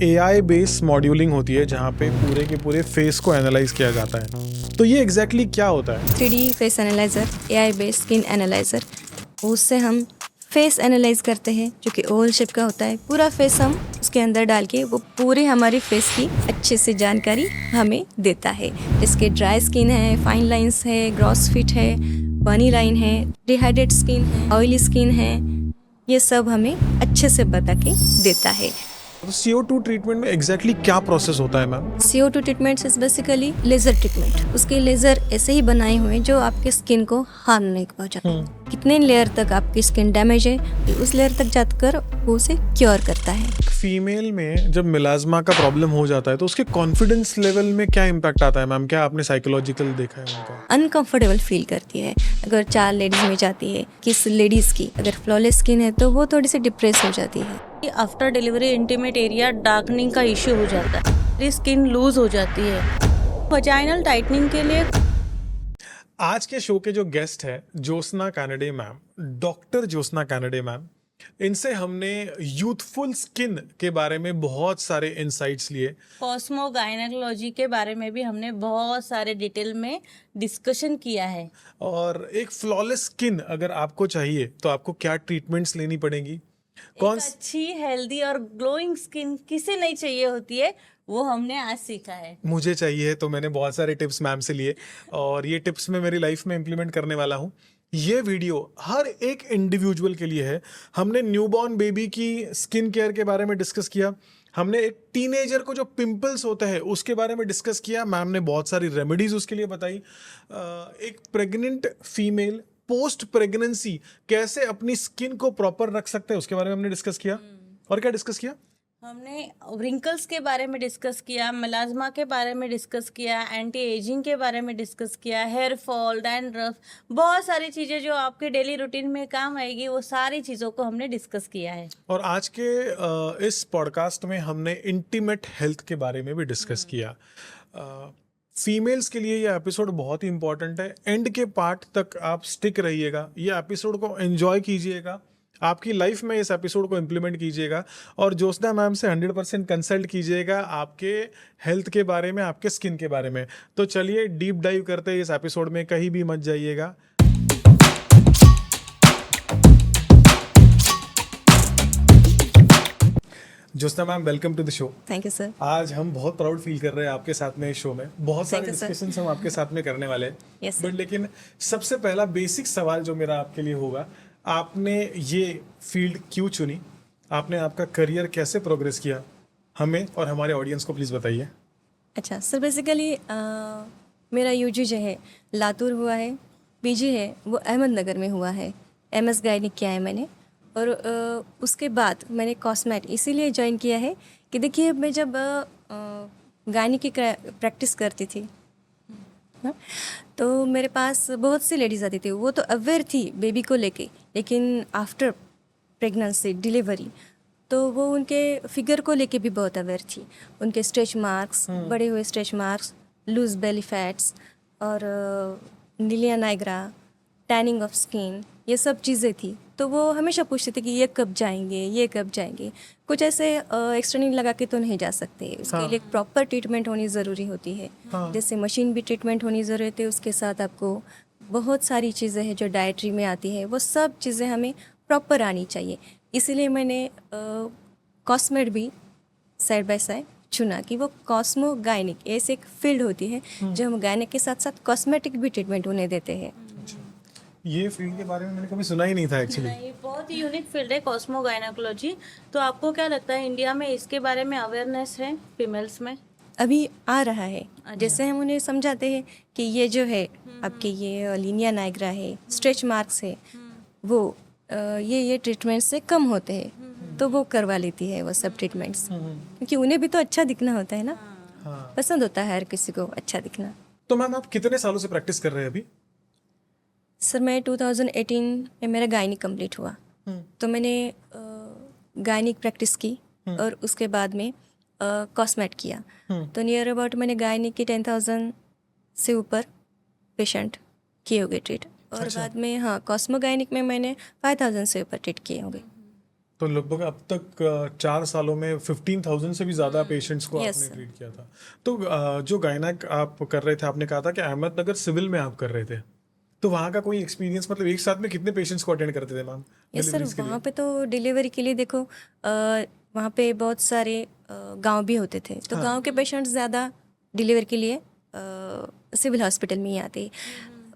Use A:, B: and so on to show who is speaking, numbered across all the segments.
A: AI based मॉड्यूलिंग होती है जहाँ पे पूरे के पूरे फेस को एनालाइज किया जाता है। तो ये एग्जैक्टली क्या होता है?
B: 3D face analyser, AI based skin analyser, उससे हम फेस एनालाइज करते हैं जो कि ओवल शेप का होता है। पूरा फेस हम उसके अंदर डाल के वो पूरे हमारी फेस की अच्छे से जानकारी हमें देता है। इसके ड्राई स्किन है, फाइन लाइंस है, ग्रॉस फिट है, बनी लाइन है, डिहाइड्रेट स्किन है, ऑयली स्किन है, ये सब हमें अच्छे से बता के देता है।
A: तो CO2 ट्रीटमेंट में एग्जैक्टली क्या प्रोसेस होता है ma'am?
B: CO2 treatment is basically laser treatment. उसके लेजर ऐसे ही बनाए हुए हैं जो आपके स्किन को हार्म नहीं पहुंचाते। कितने लेयर तक आपकी स्किन डैमेज है उस लेयर तक जाकर वो उसे क्योर करता है।
A: फीमेल में जब मिलाज्मा का प्रॉब्लम हो जाता है तो उसके कॉन्फिडेंस लेवल में क्या इम्पैक्ट आता है मैम? क्या आपने साइकोलॉजिकल देखा है उनका?
B: अनकंफर्टेबल फील करती है। अगर 4 लेडीज में जाती है, किस लेडीज की अगर फ्लॉलेस स्किन है तो वो थोड़ी सी डिप्रेस हो जाती है।
C: After delivery intimate area darkening का इश्यू हो जाता है, स्किन लूज हो जाती है। वजाइनल टाइटनिंग के लिए
A: आज के शो के जो गेस्ट है Jyotsna Kennedy ma'am, doctor Jyotsna Kennedy ma'am, इनसे हमने यूथफुल स्किन के बारे में बहुत सारे इंसाइट्स लिए।
C: कॉस्मो गायनेकोलॉजी के बारे में भी हमने बहुत सारे डिटेल में डिस्कशन किया है।
A: और एक फ्लॉलेस स्किन अगर आपको चाहिए तो आपको क्या ट्रीटमेंट्स लेनी पड़ेगी, कौन
C: एक अच्छी हेल्दी और ग्लोइंग स्किन किसे नहीं चाहिए होती है, वो हमने आज सीखा है।
A: मुझे चाहिए तो मैंने बहुत सारे टिप्स मैम से लिए और ये टिप्स मैं मेरी लाइफ में इम्प्लीमेंट करने वाला हूँ। ये वीडियो हर एक इंडिविजुअल के लिए है। हमने न्यूबॉर्न बेबी की स्किन केयर के बारे में डिस्कस किया, हमने एक टीनेजर को जो पिंपल्स होते हैं उसके बारे में डिस्कस किया, मैम ने बहुत सारी रेमेडीज उसके लिए बताई। एक प्रेग्नेंट फीमेल पोस्ट प्रेगनेंसी कैसे अपनी स्किन को प्रॉपर रख सकते हैं उसके बारे में हमने डिस्कस किया। और क्या डिस्कस किया?
C: हमने रिंकल्स के बारे में डिस्कस किया, मेलाज्मा के बारे में डिस्कस किया, एंटी एजिंग के बारे में डिस्कस किया, हेयर फॉल, डैंड्रफ, बहुत सारी चीज़ें जो आपके डेली रूटीन में काम आएगी, वो सारी चीज़ों को हमने डिस्कस किया है।
A: और आज के इस पॉडकास्ट में हमने इंटीमेट हेल्थ के बारे में भी डिस्कस किया। फीमेल्स के लिए ये एपिसोड बहुत ही इंपॉर्टेंट है। एंड के पार्ट तक आप स्टिक रहिएगा, ये एपिसोड को एंजॉय कीजिएगा, आपकी लाइफ में इस एपिसोड को इम्प्लीमेंट कीजिएगा और ज्योत्सना मैम से 100% कंसल्ट कीजिएगा आपके हेल्थ के बारे में, आपके स्किन के बारे में। तो चलिए डीप डाइव करते हैं इस एपिसोड में, कहीं भी मत जाइएगा। Jyotsna ma'am, welcome to the show.
B: Thank you sir.
A: आज हम बहुत प्राउड फील कर रहे हैं आपके साथ में इस शो में। बहुत सारे
B: Thank you, sir.
A: डिस्कशंस हम आपके साथ में करने वाले हैं।
B: Yes, sir.
A: बट लेकिन सबसे पहला बेसिक सवाल जो मेरा आपके लिए होगा, आपने ये फील्ड क्यों चुनी? आपने आपका करियर कैसे प्रोग्रेस किया? हमें और हमारे ऑडियंस को प्लीज़ बताइए।
B: अच्छा सर, बेसिकली मेरा यूजी जो है लातूर हुआ है, पीजी है वो अहमदनगर में हुआ है, MS गायनिक किया है मैंने। और उसके बाद मैंने कॉस्मेट इसीलिए ज्वाइन किया है कि देखिए मैं जब गायनिक की प्रैक्टिस करती थी ना, तो मेरे पास बहुत सी लेडीज़ आती थी, वो तो अवेयर थी बेबी को लेके, लेकिन आफ्टर प्रेगनेंसी डिलीवरी तो वो उनके फिगर को लेके भी बहुत अवेयर थी। उनके स्ट्रेच मार्क्स, बड़े हुए stretch marks, loose belly fats और नीलिया नाइग्रा, टैनिंग ऑफ स्किन, ये सब चीज़ें थी। तो वो हमेशा पूछते थे कि ये कब जाएंगे, ये कब जाएंगे। कुछ ऐसे एक्सटर्नल लगा के तो नहीं जा सकते, उसके लिए एक प्रॉपर ट्रीटमेंट होनी ज़रूरी होती है। जैसे मशीन भी ट्रीटमेंट होनी ज़रूरी है, उसके साथ आपको बहुत सारी चीज़ें हैं जो डाइट्री में आती है, वो सब चीज़ें हमें प्रॉपर आनी चाहिए। इसीलिए मैंने कॉस्मेट भी साइड बाय साइड चुना कि वो कॉस्मो गायनिक ऐसे एक फील्ड होती है जो हम गायनिक के साथ साथ कॉस्मेटिक भी ट्रीटमेंट उन्हें देते हैं।
A: ये फील्ड के बारे में मैंने कभी सुना ही नहीं था एक्चुअली।
C: नहीं, बहुत ही यूनिक फील्ड है कॉस्मो गायनेकोलॉजी। तो आपको क्या लगता है इंडिया में इसके बारे में अवेयरनेस है फीमेल्स में?
B: अभी आ रहा है। जैसे हम उन्हें समझाते हैं कि ये जो है आपके ये लीनिया नाइग्रा है, स्ट्रेच मार्क्स है, वो ये ट्रीटमेंट से कम होते हैं, तो वो करवा लेती है वो सब ट्रीटमेंट्स, क्योंकि उन्हें भी तो अच्छा दिखना होता है ना। पसंद होता है हर किसी को अच्छा दिखना।
A: तो मैम आप कितने सालों से प्रैक्टिस कर रहे हैं अभी?
B: सर मैं 2018 में मेरा गायनिक कंप्लीट हुआ, तो मैंने गायनिक प्रैक्टिस की और उसके बाद में कॉस्मेट किया। तो नियर अबाउट मैंने गायनिक की 10,000 से ऊपर पेशेंट किए होंगे ट्रीट, और बाद में हाँ कॉस्मो गायनिक में मैंने 5,000 से ऊपर ट्रीट किए होंगे।
A: तो लगभग अब तक 4 सालों में 15,000 से भी ज़्यादा पेशेंट्स को
B: Yes,
A: आपने
B: sir.
A: ट्रीट किया था। तो जो गायनेक आप कर रहे थे, आपने कहा था कि अहमदनगर सिविल में आप कर रहे थे, तो वहाँ का कोई एक्सपीरियंस, मतलब एक साथ में कितने पेशेंट्स को अटेंड करते थे मैम
B: यस सर,
A: डिलीवरीज के लिए?
B: वहाँ पे तो डिलीवरी के लिए देखो वहाँ पे बहुत सारे गांव भी होते थे, तो गांव के पेशेंट्स ज़्यादा डिलीवरी के लिए सिविल हॉस्पिटल में ही आते।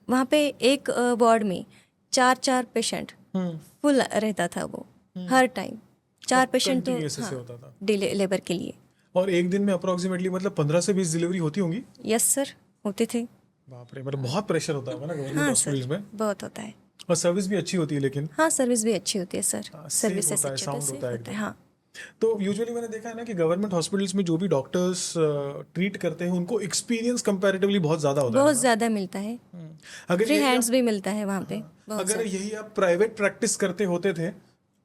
B: वहाँ पे एक वार्ड में 4 पेशेंट फुल रहता था वो हर टाइम। 4 पेशेंट तो
A: Continuous ऐसे होता था।
B: लेबर के लिए।
A: और एक दिन में अप्रोक्सीमेटली मतलब 15 से 20 डिलीवरी होती होंगी?
B: यस सर, होते थे।
A: बाप रे, मतलब बहुत प्रेशर होता होगा ना गवर्नमेंट
B: हाँ
A: हॉस्पिटल्स
B: सर,
A: में।
B: बहुत होता है।
A: और सर्विस भी अच्छी होती है लेकिन।
B: हाँ, सर्विस भी अच्छी होती है सर।
A: हाँ,
B: सर्विस
A: safe होता है,
B: अच्छी
A: sound होता है
B: होता है। हाँ,
A: तो यूजुअली मैंने देखा है ना कि गवर्नमेंट हॉस्पिटल्स में जो भी डॉक्टर्स ट्रीट करते हैं उनको एक्सपीरियंस कंपैरेटिवली बहुत ज़्यादा होता है
B: बहुत
A: ना?
B: ज़्यादा मिलता है।
A: अगर
B: फ्री
A: यही
B: हैंड्स
A: आप-
B: भी मिलता है वहाँ पे बहुत
A: अगर
B: सारा।
A: यही आप प्राइवेट प्रैक्टिस करते होते थे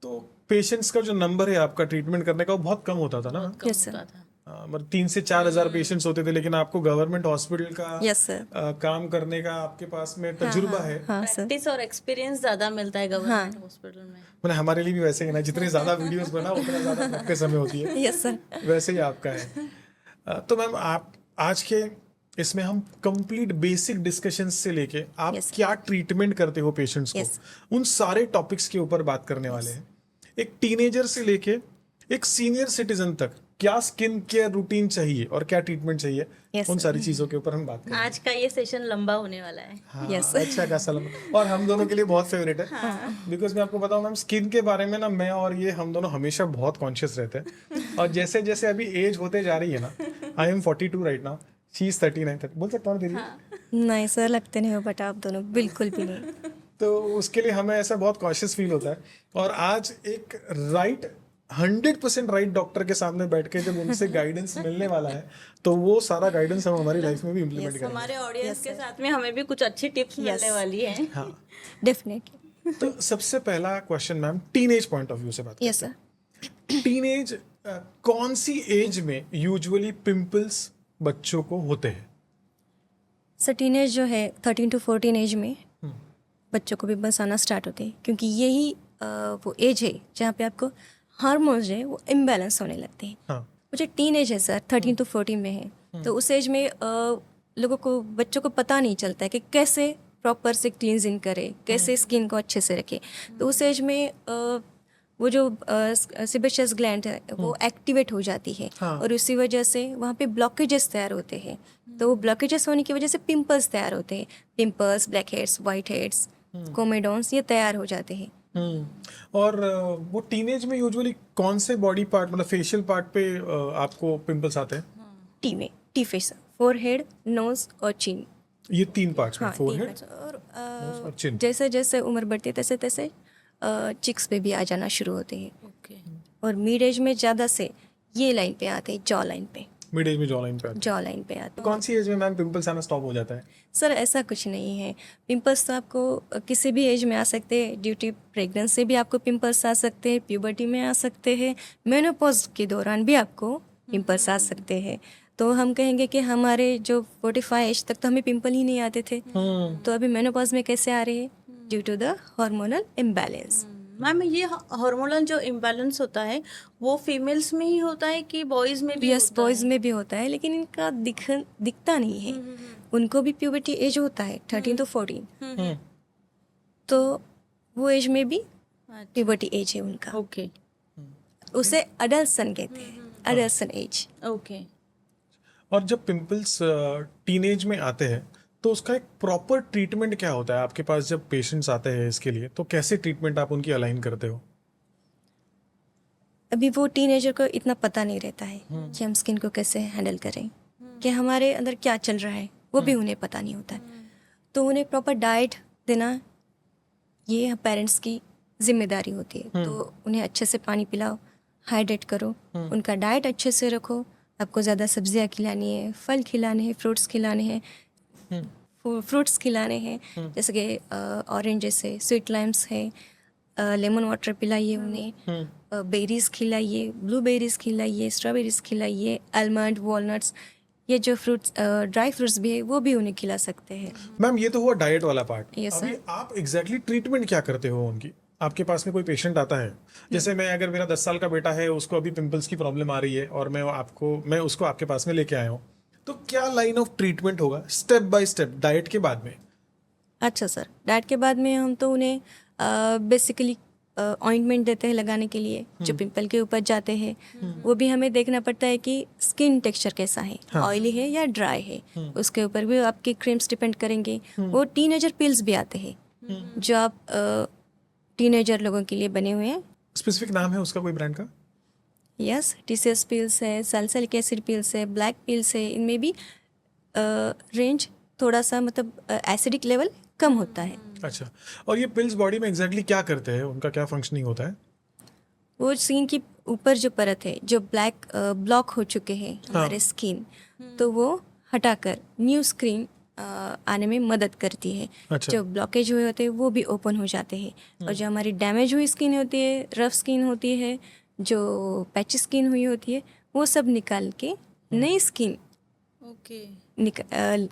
A: तो पेशेंट्स का जो नंबर है आपका ट्रीटमेंट करने का वो बहुत कम होता था ना?
B: यस सर,
A: मतलब 3 से 4 हज़ार पेशेंट्स होते थे, लेकिन आपको गवर्नमेंट हॉस्पिटल का
B: यस सर।
A: काम करने का आपके पास में तजुर्बा है।
B: हाँ सर,
C: प्रैक्टिस और एक्सपीरियंस ज्यादा मिलता है गवर्नमेंट हॉस्पिटल में।
A: मतलब हमारे लिए भी वैसे ही ना, जितने ज़्यादा वीडियोस बना उतना ज़्यादा प्रैक्टिस हमें होती है,
B: यस सर।
A: वैसे ही आपका है। तो मैम आप आज के इसमें हम कंप्लीट बेसिक डिस्कशंस से लेके आप
B: Yes.
A: क्या ट्रीटमेंट करते हो पेशेंट्स को,
B: Yes.
A: उन सारे टॉपिक्स के ऊपर बात करने वाले हैं। एक टीनेजर से लेके एक सीनियर सिटीजन तक क्या स्किन केयर रूटीन चाहिए और क्या ट्रीटमेंट चाहिए,
B: Yes,
A: उन
B: sir.
A: सारी चीज़ों के ऊपर हम बात करेंगे।
C: आज का ये सेशन लंबा होने वाला है।
A: हाँ,
B: Yes.
A: अच्छा खासा लंबा, और हम दोनों के लिए बहुत फेवरेट है, बिकॉज मैं आपको बताऊं मैम, स्किन के बारे में ना मैं और ये हम दोनों हमेशा बहुत कॉन्शियस रहते हैं। और जैसे जैसे अभी एज होते जा रही है ना, I am 42 right now, she is 39, बोल सकता हूँ दीदी?
B: नहीं सर, लगते नहीं हो, बट आप दोनों बिल्कुल भी नहीं।
A: तो उसके लिए हमें ऐसा बहुत कॉन्शियस फील होता है। और आज एक 100% राइट डॉक्टर के सामने बैठ के जब उनसे गाइडेंस मिलने वाला है, तो वो सारा गाइडेंस हम हमारी लाइफ में भी इम्प्लीमेंट करेंगे।
C: हमारे ऑडियंस के साथ में हमें भी कुछ अच्छी टिप्स मिलने वाली है।
A: हाँ,
B: डेफिनेटली।
A: तो सबसे पहला question ma'am, teenage point of view से बात
B: यस
A: करते
B: सर।
A: हैं। टीनेज कौन सी एज में यूजुअली पिंपल्स बच्चों को होते हैं?
B: सर, टीनेज जो है 13 to 14 एज में बच्चों को पिंपल्स आना स्टार्ट होते हैं, क्योंकि यही वो एज है जहाँ पे आपको हार्मोन्स जो है वो इम्बैलेंस होने लगते हैं।
A: हाँ,
B: वो जो टीन एज है सर 13 to 14 में है, तो उस एज में लोगों को, बच्चों को पता नहीं चलता है कि कैसे प्रॉपर से क्लींजिंग करे, कैसे स्किन को अच्छे से रखे। तो उस एज में वो जो सेबेशियस ग्लैंड है वो एक्टिवेट हो जाती है,
A: हाँ।
B: और उसी वजह से वहाँ पे ब्लॉकेजेस तैयार होते हैं। तो वो ब्लॉकेजेस होने की वजह से पिंपल्स तैयार होते हैं। Pimples, blackheads, whiteheads, comedones, ये तैयार हो जाते हैं।
A: और वो टीनेज में यूजुअली कौन से बॉडी पार्ट, मतलब फेशियल पार्ट पे आपको पिंपल्स आते हैं?
B: टी में, टी फेस, फोरहेड, नोज और चिन।
A: ये 3 पार्ट्स में,
B: हाँ,
A: फोरहेड,
B: तीन parts। और
A: nose और chin।
B: जैसे जैसे उम्र बढ़ती है तैसे तैसे चिक्स पे भी आ जाना शुरू होते हैं।
C: ओके।
B: और मिड एज में ज़्यादा से ये लाइन पे आते हैं, जॉ लाइन पे,
A: मिड एज में जॉ लाइन पे आते
B: जॉ लाइन पे आते
A: हैं। कौन सी एज में मैम पिंपल्स आना स्टॉप हो जाता है?
B: हैं। सर, ऐसा कुछ नहीं है। पिंपल्स तो आपको किसी भी एज में आ सकते हैं। ड्यू टू प्रेगनेंसी भी आपको पिंपल्स आ सकते हैं, प्यूबर्टी में आ सकते हैं, मेनोपॉज के दौरान भी आपको पिंपल्स आ सकते हैं। तो हम कहेंगे कि हमारे जो 45 एज तक तो हमें पिंपल ही नहीं आते थे, तो अभी मेनोपॉज में कैसे आ रहे हैं? Due to the hormonal imbalance.
C: Ma'am, ये हार्मोनल जो इम्बैलेंस होता है वो फीमेल्स में ही होता है कि बॉयज में भी
B: यस,
C: होता
B: बॉयज़
C: है?
B: में भी होता है, लेकिन इनका दिखता नहीं है। उनको भी प्यूबर्टी एज होता है 13 to 14, तो वो एज में भी प्यूबर्टी एज है उनका।
C: ओके
B: उसे अडल्सन कहते हैं, अडल्सन एज।
C: ओके।
A: और जब पिंपल्स टीनेज में आते हैं तो उसका एक प्रॉपर ट्रीटमेंट क्या होता है आपके पास? जब पेशेंट्स आते हैं इसके लिए, तो कैसे ट्रीटमेंट आप उनकी अलाइन करते हो?
B: अभी वो टीनेजर को इतना पता नहीं रहता है कि हम स्किन को कैसे हैंडल करें, कि हमारे अंदर क्या चल रहा है, वो भी उन्हें पता नहीं होता है। तो उन्हें प्रॉपर डाइट देना ये पेरेंट्स की जिम्मेदारी होती है। तो उन्हें अच्छे से पानी पिलाओ, हाइड्रेट करो, उनका डाइट अच्छे से रखो। आपको ज़्यादा सब्जियां खिलानी है, फल खिलाने हैं, फ्रूट्स खिलाने हैं, फ्रूट्स खिलाने हैं, जैसे कि ऑरेंज, जैसे स्वीट लाइम्स है, लेमन वाटर पिलाइए उन्हें, बेरीज खिलाइए, ब्लूबेरीज खिलाइए, स्ट्रॉबेरीज खिलाइए, आलमंड, वॉलनट्स, ये जो फ्रूट्स, ड्राई फ्रूट्स भी है वो भी उन्हें खिला सकते हैं।
A: मैम, ये तो हुआ डाइट वाला पार्ट।
B: Yes,
A: अभी आप एग्जैक्टली ट्रीटमेंट क्या करते हो उनकी? आपके पास में कोई पेशेंट आता है, जैसे मैं अगर मेरा 10 साल का बेटा है, उसको अभी पिंपल्स की प्रॉब्लम आ रही है और मैं उसको आपके पास में लेके आया हूँ, तो क्या लाइन ऑफ ट्रीटमेंट होगा स्टेप बाय स्टेप डाइट के बाद में?
B: अच्छा सर, डाइट के बाद में हम तो उन्हें बेसिकली ऑइंटमेंट देते हैं लगाने के लिए जो पिंपल के ऊपर जाते हैं। वो भी हमें देखना पड़ता है कि स्किन टेक्सचर कैसा है, ऑयली है या ड्राई है। उसके ऊपर भी आपकी क्रीम्स डिपेंड करेंगे। वो टीनेजर पिल्स भी आते हैं जो आप टीनेजर लोगों के लिए बने हुए हैं।
A: स्पेसिफिक नाम है उसका कोई ब्रांड का?
B: यस, टीसीएस पिल्स है, सैलिसिलिक एसिड पिल्स है, ब्लैक पिल्स है। इनमें भी रेंज थोड़ा सा मतलब एसिडिक लेवल कम होता है।
A: अच्छा, और ये पिल्स बॉडी में एग्जैक्टली क्या करते हैं, उनका क्या फंक्शनिंग होता है?
B: वो स्किन की ऊपर जो परत है जो ब्लॉक हो चुके हैं हमारे स्किन, तो वो हटाकर न्यू स्किन आने में मदद करती है।
A: अच्छा।
B: जो ब्लॉकेज हुए होते हैं वो भी ओपन हो जाते हैं। और जो हमारी डैमेज हुई स्किन होती है, रफ स्किन होती है, जो पैची स्किन हुई होती है, वो सब निकाल के नई स्किन
C: ओके।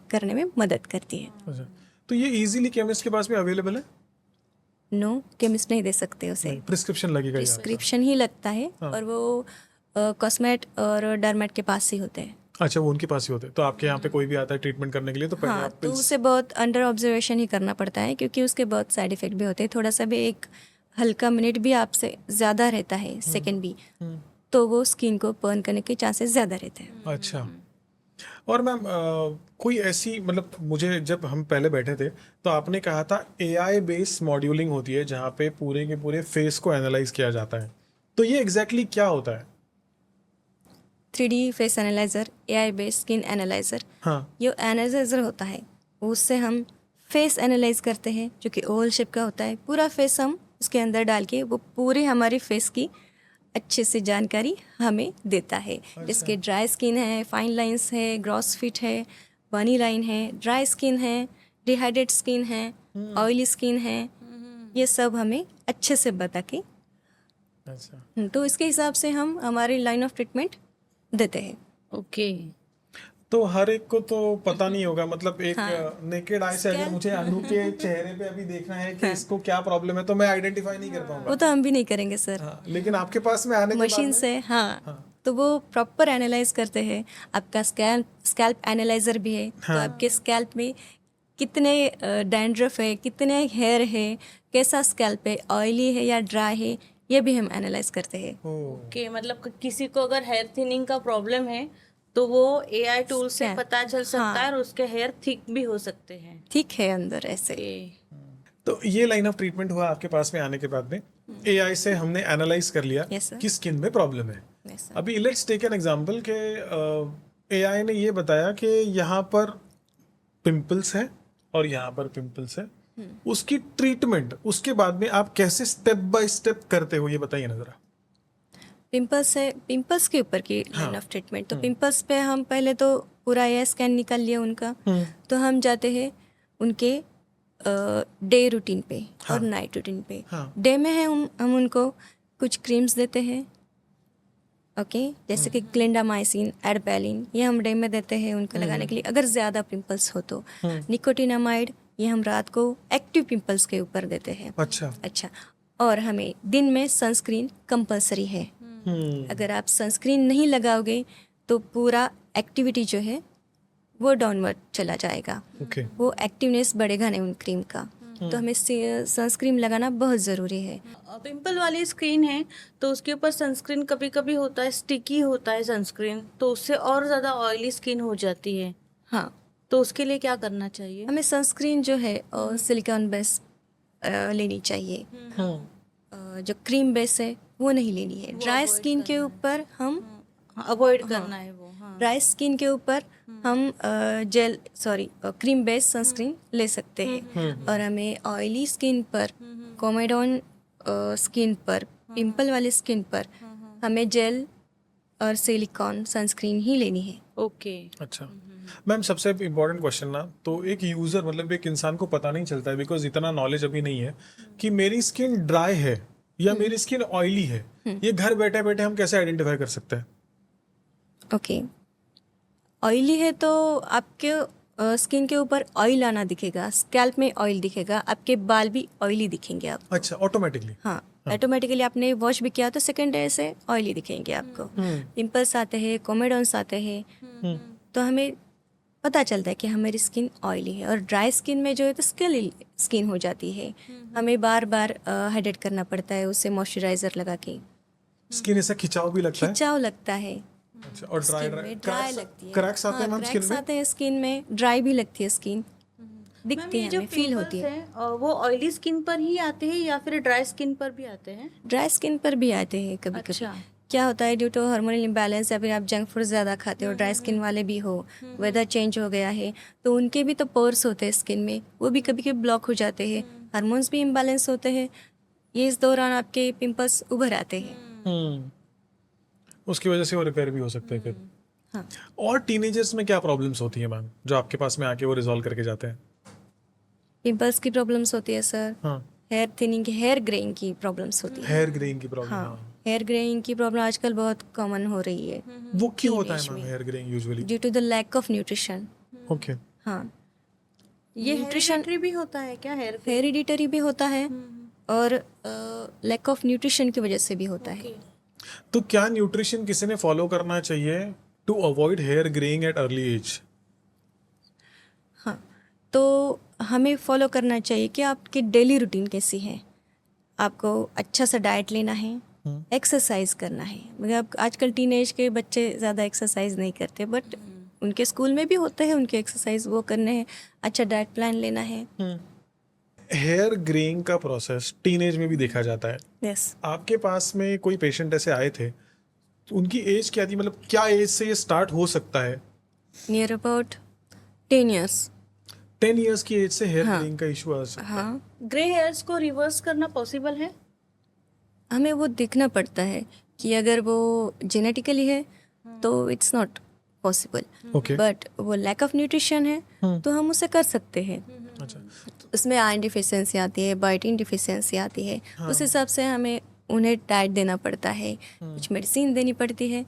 B: करने में मदद करती है।
A: अच्छा, तो ये इजीली केमिस्ट के पास में अवेलेबल है?
B: नो, केमिस्ट नहीं दे सकते उसे,
A: प्रिस्क्रिप्शन लगेगा?
B: प्रिस्क्रिप्शन ही लगता है। और वो कॉस्मेट और डर्मेट के पास ही होते हैं।
A: अच्छा, वो उनके पास ही होते हैं। तो आपके यहाँ पे कोई भी आता है ट्रीटमेंट करने के लिए तो पहले
B: हाँ,
A: आप
B: तो
A: pills-
B: उसे बहुत अंडर ऑब्जर्वेशन ही करना पड़ता है, क्योंकि उसके बहुत साइड इफेक्ट भी होते हैं। थोड़ा सा भी एक हल्का मिनट भी आपसे ज़्यादा रहता है, सेकंड भी, तो वो स्किन को बर्न करने के चांसेस ज़्यादा रहते हैं।
A: अच्छा। और मैम कोई ऐसी, मतलब मुझे जब हम पहले बैठे थे तो आपने कहा था AI बेस्ड मॉड्यूलिंग होती है जहाँ पे पूरे के पूरे फेस को एनालाइज किया जाता है, तो ये एग्जैक्टली क्या होता है?
B: 3D face analyser, AI based skin analyser,
A: हाँ।
B: ये एनालाइजर होता है। उससे हम फेस एनालाइज करते हैं, जो कि ओवल शेप का होता है। पूरा फेस हम उसके अंदर डाल के वो पूरे हमारी फेस की अच्छे से जानकारी हमें देता है। जिसके ड्राई स्किन है, फाइन लाइंस है, ग्रॉस फिट है, बनी लाइन है, ड्राई स्किन है, डिहाइड्रेट स्किन है, ऑयली स्किन है, ये सब हमें अच्छे से बता के,
A: अच्छा,
B: तो इसके हिसाब से हम हमारी लाइन ऑफ ट्रीटमेंट देते हैं।
C: ओके।
A: तो हर एक को तो पता नहीं होगा, मतलब एक नेकेड आई से अगर मुझे अनु के चेहरे पे अभी देखना है कि इसको क्या प्रॉब्लम है तो मैं आइडेंटिफाई नहीं कर पाऊंगा।
B: वो तो हम भी नहीं करेंगे सर।
A: हाँ, लेकिन आपके पास में आने के बाद
B: मशीन
A: में-
B: से, हाँ, तो वो प्रॉपर एनालाइज करते हैं। आपका स्कैल्प एनालाइजर भी है, तो आपके स्कैल्प में कितने डैंड्रफ है, कितने हेयर है, कैसा स्कैल्प है, ऑयली है या ड्राई है, ये भी हम एनालाइज करते हैं।
C: ओके, मतलब किसी को अगर हेयर थिनिंग का प्रॉब्लम है तो वो AI टूल से पता चल सकता है और उसके हेयर थिक भी हो सकते हैं।
B: ठीक है अंदर ऐसे।
A: तो ये लाइन ऑफ ट्रीटमेंट हुआ आपके पास में आने के बाद में। AI से हमने एनालाइज कर लिया
B: Yes, sir.
A: कि स्किन में प्रॉब्लम है।
B: Yes, sir.
A: अभी लेट्स टेक एन एग्जांपल के AI ने ये बताया कि यहाँ पर पिंपल्स है और यहाँ पर पिंपल्स है, उसकी ट्रीटमेंट उसके बाद में आप कैसे स्टेप बाय स्टेप करते हो, ये बताइए ना जरा।
B: पिंपल्स के ऊपर की लाइन ऑफ ट्रीटमेंट, तो पिंपल्स पे हम पहले तो पूरा एयर स्कैन निकाल लिया उनका, तो हम जाते हैं उनके डे रूटीन पे और नाइट रूटीन पे। डे में है हम उनको कुछ क्रीम्स देते हैं, ओके, जैसे कि क्लिंडामाइसिन, एडबेलिन, ये हम डे में देते हैं उनको लगाने के लिए अगर ज़्यादा पिंपल्स हो तो। निकोटिनामाइड, ये हम रात को एक्टिव पिंपल्स के ऊपर देते हैं। अच्छा, और हमें दिन में सनस्क्रीन कंपलसरी है। अगर आप सनस्क्रीन नहीं लगाओगे तो पूरा एक्टिविटी जो है वो डाउनवर्ड चला जाएगा। वो एक्टिवनेस बढ़ेगा नहीं उन क्रीम का, तो हमें सनस्क्रीन लगाना बहुत ज़रूरी है।
C: पिंपल वाली स्किन है तो उसके ऊपर सनस्क्रीन कभी कभी होता है, स्टिकी होता है सनस्क्रीन, तो उससे और ज़्यादा ऑयली स्किन हो जाती है।
B: हाँ,
C: तो उसके लिए क्या करना चाहिए?
B: हमें सनस्क्रीन जो है सिलिकॉन बेस लेनी चाहिए। जो क्रीम बेस है वो नहीं लेनी है। ड्राई स्किन के ऊपर हम
C: अवॉइड करना है वो।
B: ड्राई स्किन के ऊपर हम क्रीम बेस सनस्क्रीन ले सकते हैं। और हमें ऑयली स्किन पर, कोमेडॉन स्किन पर, पिंपल वाली स्किन पर हमें जेल और सिलिकॉन सनस्क्रीन ही लेनी है।
C: ओके।
A: अच्छा मैम, सबसे इम्पोर्टेंट क्वेश्चन ना, तो एक यूजर मतलब एक इंसान को पता नहीं चलता है, बिकॉज इतना नॉलेज अभी नहीं है कि मेरी स्किन ड्राई है या मेरी स्किन ऑयली है, ये घर बैठे बैठे हम कैसे आइडेंटिफाई कर सकते हैं?
B: ओके, ऑयली है तो आपके स्किन के ऊपर ऑयल आना दिखेगा, स्कैल्प में ऑयल दिखेगा, आपके बाल भी ऑयली दिखेंगे आप।
A: अच्छा, ऑटोमेटिकली।
B: हाँ, ऑटोमेटिकली आपने वॉश भी किया तो सेकेंड डे से ऑयली दिखेंगे आपको। पिंपल्स आते हैं, कोमेडॉन्स आते हैं, तो हमें पता चलता है कि हमारी स्किन ऑयली है। और ड्राई स्किन में जो है तो स्किन स्किन हो जाती है, हमें बार बार हाइड्रेट करना पड़ता है उससे मॉइस्चराइजर लगा के।
A: स्किन ऐसा खिंचाव भी लगता है?
B: खिंचाव लगता है
A: अच्छा, और
B: स्किन में, ड्राई लगती है,
A: क्रैक्स आते हैं मैम स्किन
B: क्रैक्स
A: में?
B: आते हैं स्किन में, ड्राई भी लगती है स्किन, दिखती
C: मैम,
B: है,
C: ये जो
B: हमें फील होती है।
C: pimples हैं, वो ऑयली स्किन पर ही आते हैं या फिर ड्राई स्किन पर भी आते हैं?
B: ड्राई स्किन पर भी आते हैं कभी कभी।
C: अच्छा।
B: क्या होता है, ड्यू टू हार्मोनल इम्बैलेंस या फिर आप जंक फूड ज़्यादा खाते हो, ड्राई स्किन वाले भी हो, वेदर चेंज हो गया है तो उनके भी तो पोर्स होते हैं स्किन में, वो भी कभी कभी ब्लॉक हो जाते हैं, हार्मोन्स भी इम्बैलेंस होते हैं, ये इस दौरान आपके पिंपल्स उभर आते हैं।
A: उसकी वजह से वो रिपेयर भी हो सकते हैं फिर।
B: हाँ,
A: और टीनेजर्स में क्या प्रॉब्लम्स होती है मैम जो आपके पास में आके वो रिजॉल्व करके जाते हैं?
B: पिंपल्स की प्रॉब्लम्स होती है सर,
A: हाँ,
B: हेयर थिनिंग की, हेयर ग्रेइंग की प्रॉब्लम्स होती है।
A: हेयर ग्रेइंग की प्रॉब्लम।
B: हाँ, हेयर ग्रेइंग की प्रॉब्लम आजकल बहुत कॉमन हो रही है
A: वो क्यों होता है
B: Teenage
A: मैम
B: में।
A: Hair greying usually?
B: Due to the lack of nutrition.
A: Okay.
B: हाँ,
C: ये
B: न्यूट्रिशन
C: हेरिडिटरी भी होता है क्या हेयर?
B: हेरिडिटरी भी होता है और लैक ऑफ न्यूट्रिशन की वजह से भी होता है।
A: तो क्या न्यूट्रिशन किसी ने फॉलो करना चाहिए to avoid hair greying at early age?
B: हाँ, तो हमें फॉलो करना चाहिए कि आपकी डेली रूटीन कैसी है। आपको अच्छा सा डाइट लेना है, एक्सरसाइज करना है। मतलब आजकल टीनेज के बच्चे ज़्यादा एक्सरसाइज नहीं करते, बट उनके स्कूल में भी होते हैं उनके एक्सरसाइज, वो करने हैं। अच्छा डाइट प्लान लेना है।
A: हेयर ग्रेइंग का प्रोसेस टीनेज में भी देखा जाता है।
B: यस,
A: आपके पास में कोई पेशेंट ऐसे आए थे तो उनकी एज क्या थी, मतलब क्या एज से ये स्टार्ट हो सकता है?
B: Near about 10 years.
A: 10 इयर्स की एज से हेयर ग्रेइंग का इशू आ सकता है?
B: हाँ,
C: ग्रे हेयर्स को रिवर्स करना पॉसिबल है?
B: हमें वो देखना पड़ता है कि अगर वो जेनेटिकली है तो it's not possible,
A: okay.
B: But वो लैक ऑफ न्यूट्रिशन है तो हम उसे कर सकते हैं।
A: अच्छा,
B: उसमें आयरन डिफिशियंसी आती है, बायोटिन डिफिशियंसी आती है, उस हिसाब से हमें उन्हें डाइट देना पड़ता है, कुछ मेडिसिन देनी पड़ती है।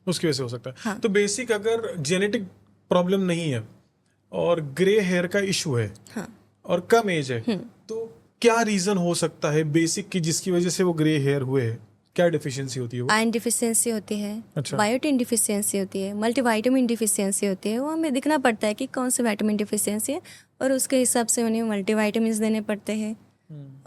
A: उसकी वजह से हो सकता है।
B: हाँ।
A: तो बेसिक अगर जेनेटिक प्रॉब्लम नहीं है और ग्रे हेयर का इशू है
B: हाँ,
A: और कम एज है तो क्या रीजन हो सकता है बेसिक की जिसकी वजह से वो ग्रे हेयर हुए है? क्या डिफिशियंसी होती है वो?
B: आयरन डिफिशियंसी होती है,
A: अच्छा।
B: बायोटिन डिफिशियंसी होती है, मल्टीविटामिन डिफिशियंसी होती है। वो हमें दिखना पड़ता है कि कौन से विटामिन डिफिशियंसी है और उसके हिसाब से उन्हें मल्टीविटामिन देने पड़ते हैं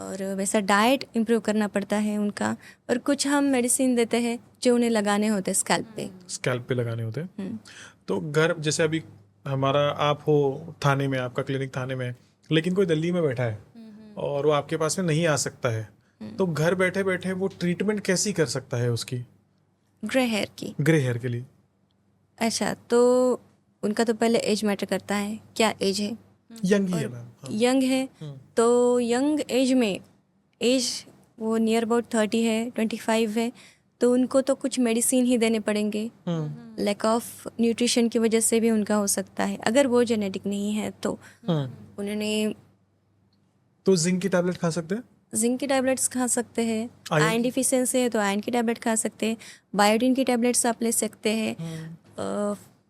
B: और वैसा डाइट इम्प्रूव करना पड़ता है उनका। और कुछ हम मेडिसिन देते हैं जो उन्हें लगाने होते हैं स्कैल्प पे।
A: स्कैल्प पे लगाने होते हैं। तो घर जैसे अभी हमारा आप हो थाने में, आपका क्लिनिक थाने में है, लेकिन कोई दिल्ली में बैठा है और वो आपके पास में नहीं आ सकता है, तो घर बैठे बैठे वो ट्रीटमेंट कैसी कर सकता है उसकी
B: ग्रे हेयर की?
A: ग्रे हेयर के लिए?
B: अच्छा, तो उनका तो पहले एज मैटर करता है, क्या एज है।
A: यंग ही है मैम। हाँ।
B: यंग है तो यंग एज में, एज वो नियर अबाउट 30 है, 25 है, तो उनको तो कुछ मेडिसिन ही देने पड़ेंगे। लैक ऑफ न्यूट्रिशन की वजह से भी उनका हो सकता है, अगर वो जेनेटिक नहीं है तो उन्होंने
A: तो जिंक की टैबलेट खा सकते हैं?
B: जिंक की टैबलेट्स खा सकते हैं।
A: आयरन
B: आयरन
A: की?
B: डिफिशियंसी है तो आयरन की टैबलेट खा सकते हैं। बायोटिन की टैबलेट्स आप ले सकते हैं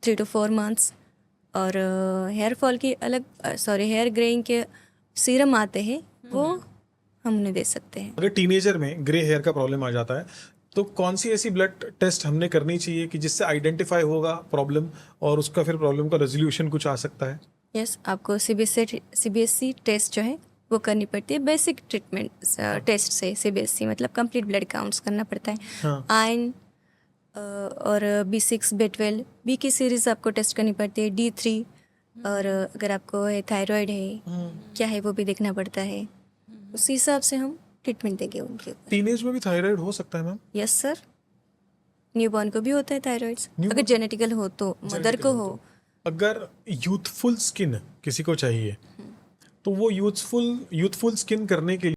B: 3 to 4 मंथ्स। और हेयर फॉल की अलग, हेयर ग्रेइंग के सीरम आते हैं, वो हम उन्हें दे सकते हैं।
A: अगर टीनेजर में ग्रे हेयर का प्रॉब्लम आ जाता है तो कौन सी ऐसी ब्लड टेस्ट हमने करनी चाहिए कि जिससे आइडेंटिफाई होगा प्रॉब्लम और उसका फिर प्रॉब्लम का रेजोल्यूशन कुछ आ सकता है?
B: यस, आपको सीबीएसई टेस्ट जो है वो करनी पड़ती है। बेसिक ट्रीटमेंट टेस्ट से सीबीएसई मतलब कंप्लीट ब्लड काउंट्स करना पड़ता है।
A: हाँ।
B: आयरन और B6, B12, बी की सीरीज आपको टेस्ट करनी पड़ती है, D3, और अगर आपको थायराइड है क्या है वो भी देखना पड़ता है। उसी हिसाब से हम ट्रीटमेंट देंगे उनके ऊपर।
A: टीनेज में भी थायराइड हो सकता है मैम?
B: यस सर, न्यूबॉर्न को भी होता है थायराइड्स,
A: Newborn?
B: अगर जेनेटिकल हो तो, मदर को हो।
A: अगर यूथफुल स्किन किसी को चाहिए तो वो यूथफुल स्किन करने के लिए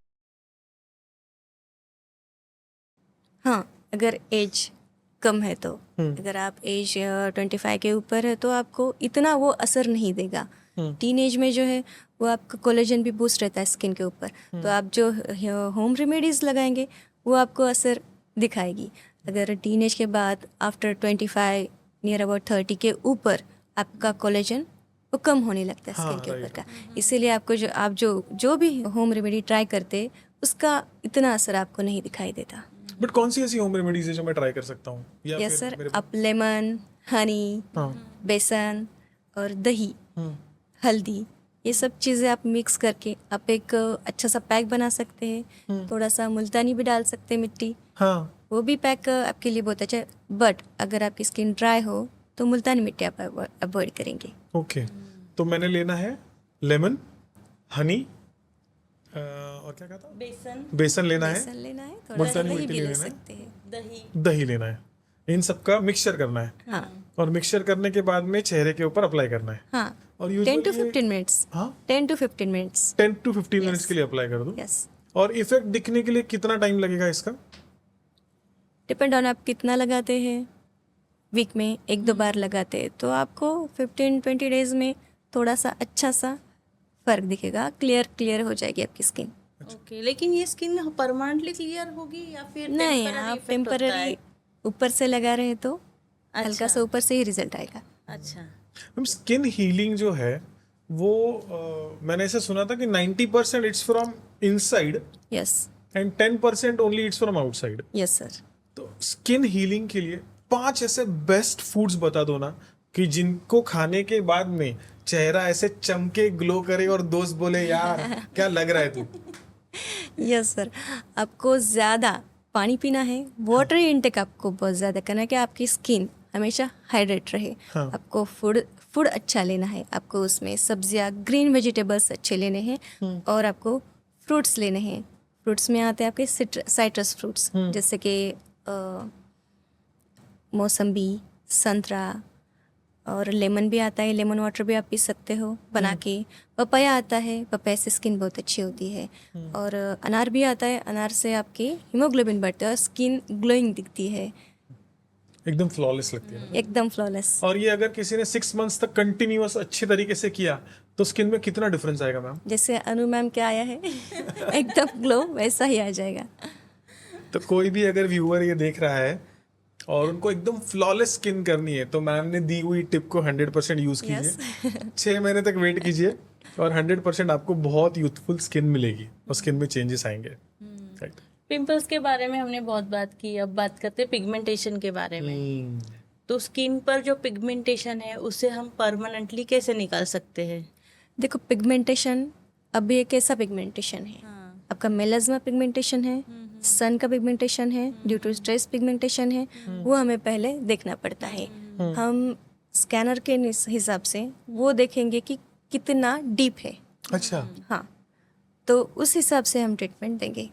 B: हाँ, अगर एज कम है तो, अगर आप एज 25 के ऊपर है तो आपको इतना वो असर नहीं देगा। टीन एज में जो है वो आपका कोलेजन भी बूस्ट रहता है स्किन के ऊपर, तो आप जो होम रेमेडीज लगाएंगे वो आपको असर दिखाएगी। अगर टीन एज के बाद आफ्टर 25 नियर अबाउट 30 के ऊपर आपका कोलेजन वो कम होने लगता है
A: हाँ,
B: स्किन के ऊपर
A: right.
B: का। इसीलिए आपको जो भी होम रेमेडी ट्राई करते उसका इतना असर आपको नहीं दिखाई देता।
A: बट कौन सी ऐसी होम रेमेडीज है जो मैं ट्राई कर सकता हूँ, या
B: यस
A: फिर
B: सर,
A: मेरे
B: आप लेमन, हनी,
A: हाँ
B: बेसन और दही,
A: हम्म,
B: हल्दी, ये सब चीज़ें आप मिक्स करके आप एक अच्छा सा पैक बना सकते हैं। थोड़ा सा मुल्तानी भी डाल सकते हैं, मिट्टी,
A: हाँ
B: वो भी पैक आपके लिए बहुत अच्छा है। बट अगर आपकी स्किन ड्राई हो तो मुल्तानी मिट्टी आप अवॉइड करेंगे।
A: ओके। तो मैंने लेना है लेमन, हनी, और क्या कहा था,
C: बेसन,
A: बेसन लेना है,
B: बेसन लेना है, थोड़ा सा
A: मुल्तानी
B: दही
A: मिट्टी
B: भी ले
A: लेना है,
B: सकते हैं।
C: दही,
A: दही लेना है, इन सब का मिक्सचर करना है,
B: हाँ
A: और मिक्सचर करने के बाद में चेहरे के ऊपर अप्लाई करना है।
B: हाँ,
A: और
B: 10 to
A: यूजुअली
B: 15 मिनट्स,
A: हाँ
B: 10 to 15 मिनट्स।
A: 10 to 15 मिनट्स के लिए अप्लाई कर दूं।
B: यस,
A: और इफेक्ट दिखने के लिए कितना टाइम लगेगा इसका?
B: डिपेंड ऑन आप कितना लगाते हैं। वीक में 1-2 बार लगाते हैं तो आपको 15-20 डेज में थोड़ा सा अच्छा सा फर्क दिखेगा, क्लियर हो जाएगी आपकी स्किन।
C: ओके। लेकिन ये स्किन परमानेंटली क्लियर होगी या फिर
B: नहीं,
C: temporary
B: आप
C: effect होता है?
B: टेम्पररी ऊपर से लगा रहे हैं तो हल्का
C: अच्छा।
B: सा ऊपर से ही रिजल्ट आएगा।
C: अच्छा,
A: मैम स्किन हीलिंग जो है वो मैंने ऐसा सुना था कि 90% it's from inside
B: yes,
A: and 10% only it's from outside.
B: Yes sir.
A: तो स्किन हीलिंग के लिए 5 ऐसे बेस्ट फूड्स बता दो ना, कि जिनको खाने के बाद में चेहरा ऐसे चमके, ग्लो करे और दोस्त बोले यार क्या लग रहा है तू।
B: यस सर, आपको ज़्यादा पानी पीना है, वाटर इंटेक आपको बहुत ज़्यादा करना है कि आपकी स्किन हमेशा हाइड्रेट रहे।
A: हाँ।
B: आपको फूड अच्छा लेना है, आपको उसमें सब्जियां, ग्रीन वेजिटेबल्स अच्छे लेने हैं, और आपको फ्रूट्स लेने हैं। फ्रूट्स में आते हैं आपके साइट्रस फ्रूट्स, जैसे कि मौसम्बी, संतरा, और लेमन भी आता है, लेमन वाटर भी आप पी सकते हो बना के। पपाया आता है, पपाया से स्किन बहुत अच्छी होती है। और अनार भी आता है, अनार से आपकी हीमोग्लोबिन बढ़ता है और स्किन ग्लोइंग दिखती है,
A: एकदम फ्लॉलेस लगती है।
B: एकदम फ्लॉलेस।
A: और ये अगर किसी ने 6 मंथ्स तक कंटिन्यूअस अच्छे तरीके से किया तो स्किन में कितना डिफरेंस आएगा मैम?
B: जैसे अनु मैम क्या आया है एकदम ग्लो वैसा ही आ जाएगा।
A: तो कोई भी अगर व्यूअर ये देख रहा है और उनको एकदम फ्लॉलेस स्किन करनी है तो मैम ने दी हुई टिप को 100% यूज कीजिए। 6 महीने तक वेट कीजिए और 100% आपको बहुत यूथफुल स्किन मिलेगी और स्किन में चेंजेस आएंगे। राइट।
C: पिंपल्स के बारे में हमने बहुत बात की, अब बात करते हैं पिगमेंटेशन के बारे में। तो स्किन पर जो पिगमेंटेशन है उसे हम परमानेंटली कैसे निकाल सकते हैं?
B: देखो, पिगमेंटेशन अभी एक ऐसा पिगमेंटेशन है, आपका मेलाज्मा पिगमेंटेशन है, सन का पिगमेंटेशन है, ड्यू टू स्ट्रेस पिगमेंटेशन है, वो हमें पहले देखना पड़ता है। हम स्कैनर के हिसाब से वो देखेंगे कि कितना डीप है।
A: अच्छा।
B: हाँ, तो उस हिसाब से हम ट्रीटमेंट देंगे।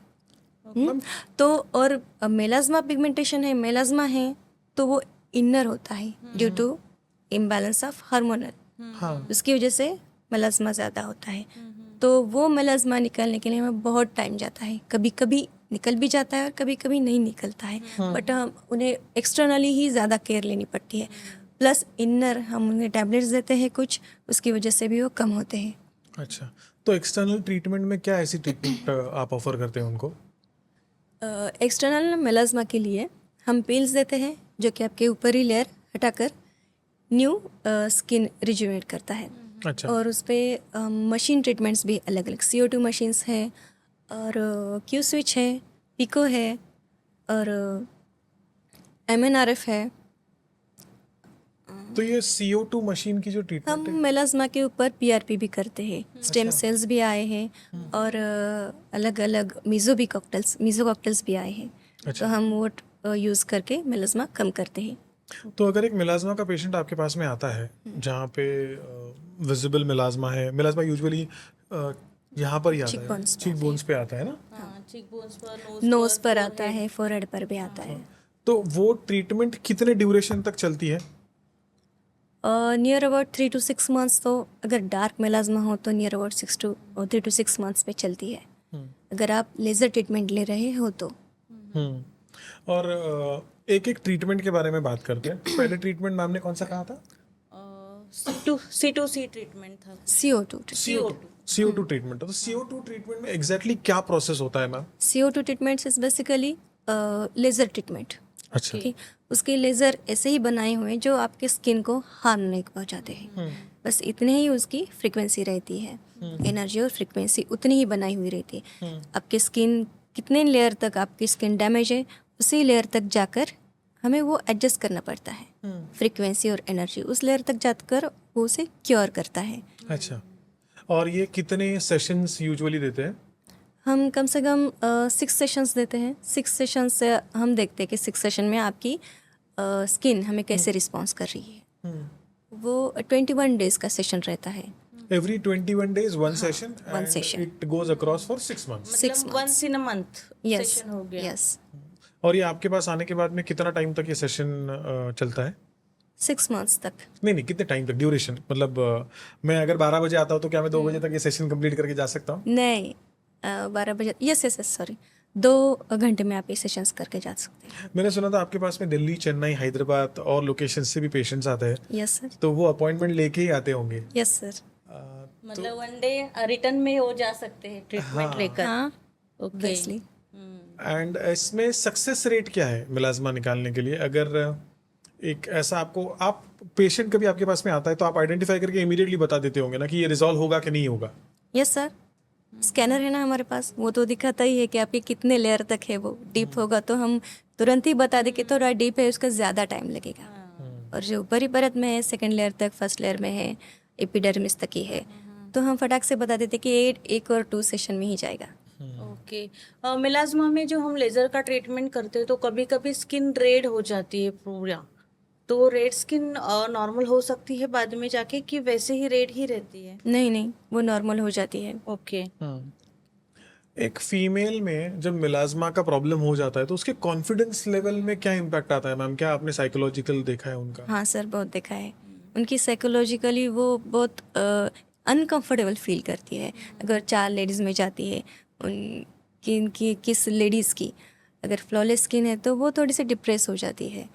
B: तो और मेलाज्मा पिगमेंटेशन है, मेलाज्मा है तो वो इनर होता है due to imbalance of hormonal,
A: हाँ।
B: उसकी वजह से मेलाज्मा ज़्यादा होता है। तो वो मेलाज्मा निकालने के लिए हमें बहुत टाइम जाता है, कभी कभी निकल भी जाता है और कभी कभी नहीं निकलता है। बट हम उन्हें एक्सटर्नली ही ज़्यादा केयर लेनी पड़ती है, प्लस इनर हम उन्हें टैबलेट्स देते हैं कुछ, उसकी वजह से भी वो कम होते हैं।
A: अच्छा, तो एक्सटर्नल ट्रीटमेंट में क्या ऐसी ट्रीटमेंट आप ऑफर करते हैं उनको?
B: एक्सटर्नल मेलाज्मा के लिए हम पिल्स देते हैं जो कि आपके ऊपरी लेयर हटाकर न्यू स्किन रिजुवेट करता है।
A: अच्छा।
B: और उस पर मशीन ट्रीटमेंट्स भी अलग अलग, CO2 मशीन्स है और क्यू स्विच है, पिको है और MNRF है।
A: तो ये CO2 मशीन की जो
B: हम
A: ट्रीटमेंट है,
B: मेलाज्मा के ऊपर PRP भी करते हैं, स्टेम सेल्स भी आए हैं और अलग अलग मीज़ो कॉकटेल्स भी आए हैं। तो हम वो यूज़ करके मेलाज्मा कम करते हैं।
A: तो अगर एक मेलाज्मा का पेशेंट आपके पास में आता है जहाँ पे विजिबल मेलाज्मा है, मेलाज्मा यूजुअली यहाँ पर ही आता है,
B: Cheekbones पे
A: चीक बोन्स पे आता है ना,
C: चीक बोन्स पर,
B: नोज पर आता है, फोरहेड पर भी आता है।
A: तो वो ट्रीटमेंट कितने ड्यूरेशन तक चलती है?
B: Near about 3 to 6 months. तो अगर डार्क मेलाज्मा हो तो नियर अबाउट 3 to 6 मंथ्स पे चलती है, अगर आप लेज़र ट्रीटमेंट ले रहे हो तो।
A: और एक एक ट्रीटमेंट के बारे में बात करते हैं। पहले ट्रीटमेंट मैम ने कौन सा कहा था?
C: C2C ट्रीटमेंट था।
A: CO2 treatment. तो CO2 ट्रीटमेंट में एग्जैक्टली क्या प्रोसेस होता है ma'am?
B: CO2 treatment is basically laser treatment.
A: अच्छा।
B: उसके लेज़र ऐसे ही बनाए हुए हैं जो आपके स्किन को हार्म नहीं पहुंचाते हैं। बस इतने ही उसकी फ्रीक्वेंसी रहती है, एनर्जी और फ्रीक्वेंसी उतनी ही बनाई हुई रहती है। आपकी स्किन कितने लेयर तक आपकी स्किन डैमेज है, उसी लेयर तक जाकर हमें वो एडजस्ट करना पड़ता है। फ्रीक्वेंसी और एनर्जी उस लेयर तक जाकर वो उसे क्योर करता है।
A: अच्छा, और ये कितने सेशंस यूजुअली देते हैं?
B: हम कम से कम 6 सेशंस देते हैं। 6 सेशंस से हम देखते हैं कि 6 सेशन में आपकी स्किन हमें कैसे रिस्पॉन्स कर रही है। वो 21 डेज का सेशन रहता है।
A: Every 21 days one session
B: one
A: and
B: session.
A: it goes across for 6 months.
B: 6
C: मतलब
B: months.
C: once in a month
B: yes
C: session हो गया।
B: यस
A: और ये आपके पास आने के बाद में कितना टाइम तक ये सेशन चलता है?
B: 6 मंथ्स तक।
A: नहीं, कितने टाइम तक ड्यूरेशन? मतलब मैं अगर 12 बजे आता हूँ तो क्या मैं 2 बजे तक ये सेशन कंप्लीट करके जा सकता हूँ?
B: नहीं 12 बजे, यस यस यस सॉरी, 2 घंटे में आप ये सेशंस करके जा सकते हैं।
A: मैंने सुना था आपके पास में दिल्ली, चेन्नई, हैदराबाद और लोकेशन से भी पेशेंट्स आते हैं,
B: यस सर,
A: तो वो अपॉइंटमेंट लेके ही आते होंगे?
B: Yes sir.
C: मतलब वन डे रिटर्न में हो जा सकते हैं ट्रीटमेंट लेकर।
B: हाँ
C: ओके।
B: ऑब्वियसली।
A: एंड इसमें सक्सेस रेट क्या है मिलाजमा निकालने के लिए? अगर एक ऐसा आप पेशेंट कभी आपके पास में आता है तो आप आइडेंटिफाई करके इमीडिएटली बता देते होंगे ना कि ये रिजॉल्व होगा कि नहीं होगा?
B: यस सर, स्कैनर है ना हमारे पास, वो तो दिखाता ही है कि आपके कितने लेयर तक है। वो डीप होगा तो हम तुरंत ही बता दें कि थोड़ा डीप है, उसका ज़्यादा टाइम लगेगा। और जो ऊपरी परत में है, सेकंड लेयर तक, फर्स्ट लेयर में है, एपिडर्मिस तक ही है, तो हम फटाक से बता देते कि एक और 2 सेशन में ही जाएगा।
C: ओके। मिलाजमा में जो हम लेजर का ट्रीटमेंट करते हैं तो कभी कभी स्किन रेड हो जाती है पूरा, तो रेड स्किन नॉर्मल हो सकती है बाद में जाके कि वैसे ही रेड ही रहती है?
B: नहीं, वो नॉर्मल हो जाती है।
C: ओके।
A: एक फीमेल में जब मिलाजमा का प्रॉब्लम हो जाता है तो उसके कॉन्फिडेंस लेवल में क्या इम्पैक्ट आता है मैम? क्या आपने साइकोलॉजिकल देखा है उनका?
B: हाँ सर, बहुत देखा है। उनकी साइकोलॉजिकली वो बहुत अनकंफर्टेबल फील करती है। अगर 4 लेडीज़ में जाती है, उनकी किस लेडीज़ की अगर फ्लॉलेस स्किन है तो वो थोड़ी सी डिप्रेस हो जाती है।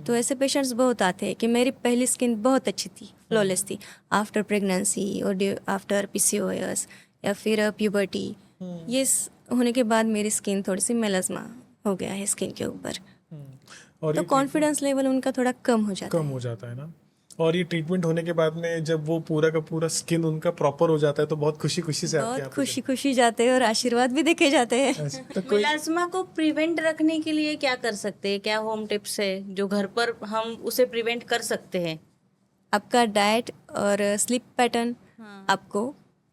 B: तो ऐसे पेशेंट्स बहुत आते हैं कि मेरी पहली स्किन बहुत अच्छी थी, फ्लॉलेस थी, आफ्टर प्रेगनेंसी और आफ्टर PCOS या फिर प्यूबर्टी, ये होने के बाद मेरी स्किन थोड़ी सी मेलास्मा हो गया है स्किन के ऊपर।
A: और
B: तो
A: ये
B: कॉन्फिडेंस लेवल उनका थोड़ा कम हो जाता
A: कम हो जाता है ना? और ये ट्रीटमेंट होने के बाद में जब वो पूरा का पूरा स्किन उनका प्रॉपर हो जाता है तो बहुत खुशी खुशी से
B: है।
A: आपके
B: बहुत
A: यहाँ पे
B: खुशी खुशी जाते हैं और आशीर्वाद भी देखे जाते हैं।
A: तो कोई
C: मिलाजमा को प्रिवेंट रखने के लिए क्या कर सकते हैं? क्या होम टिप्स है जो घर पर हम उसे प्रिवेंट कर सकते हैं?
B: आपका डाइट और स्लीप पैटर्न आपको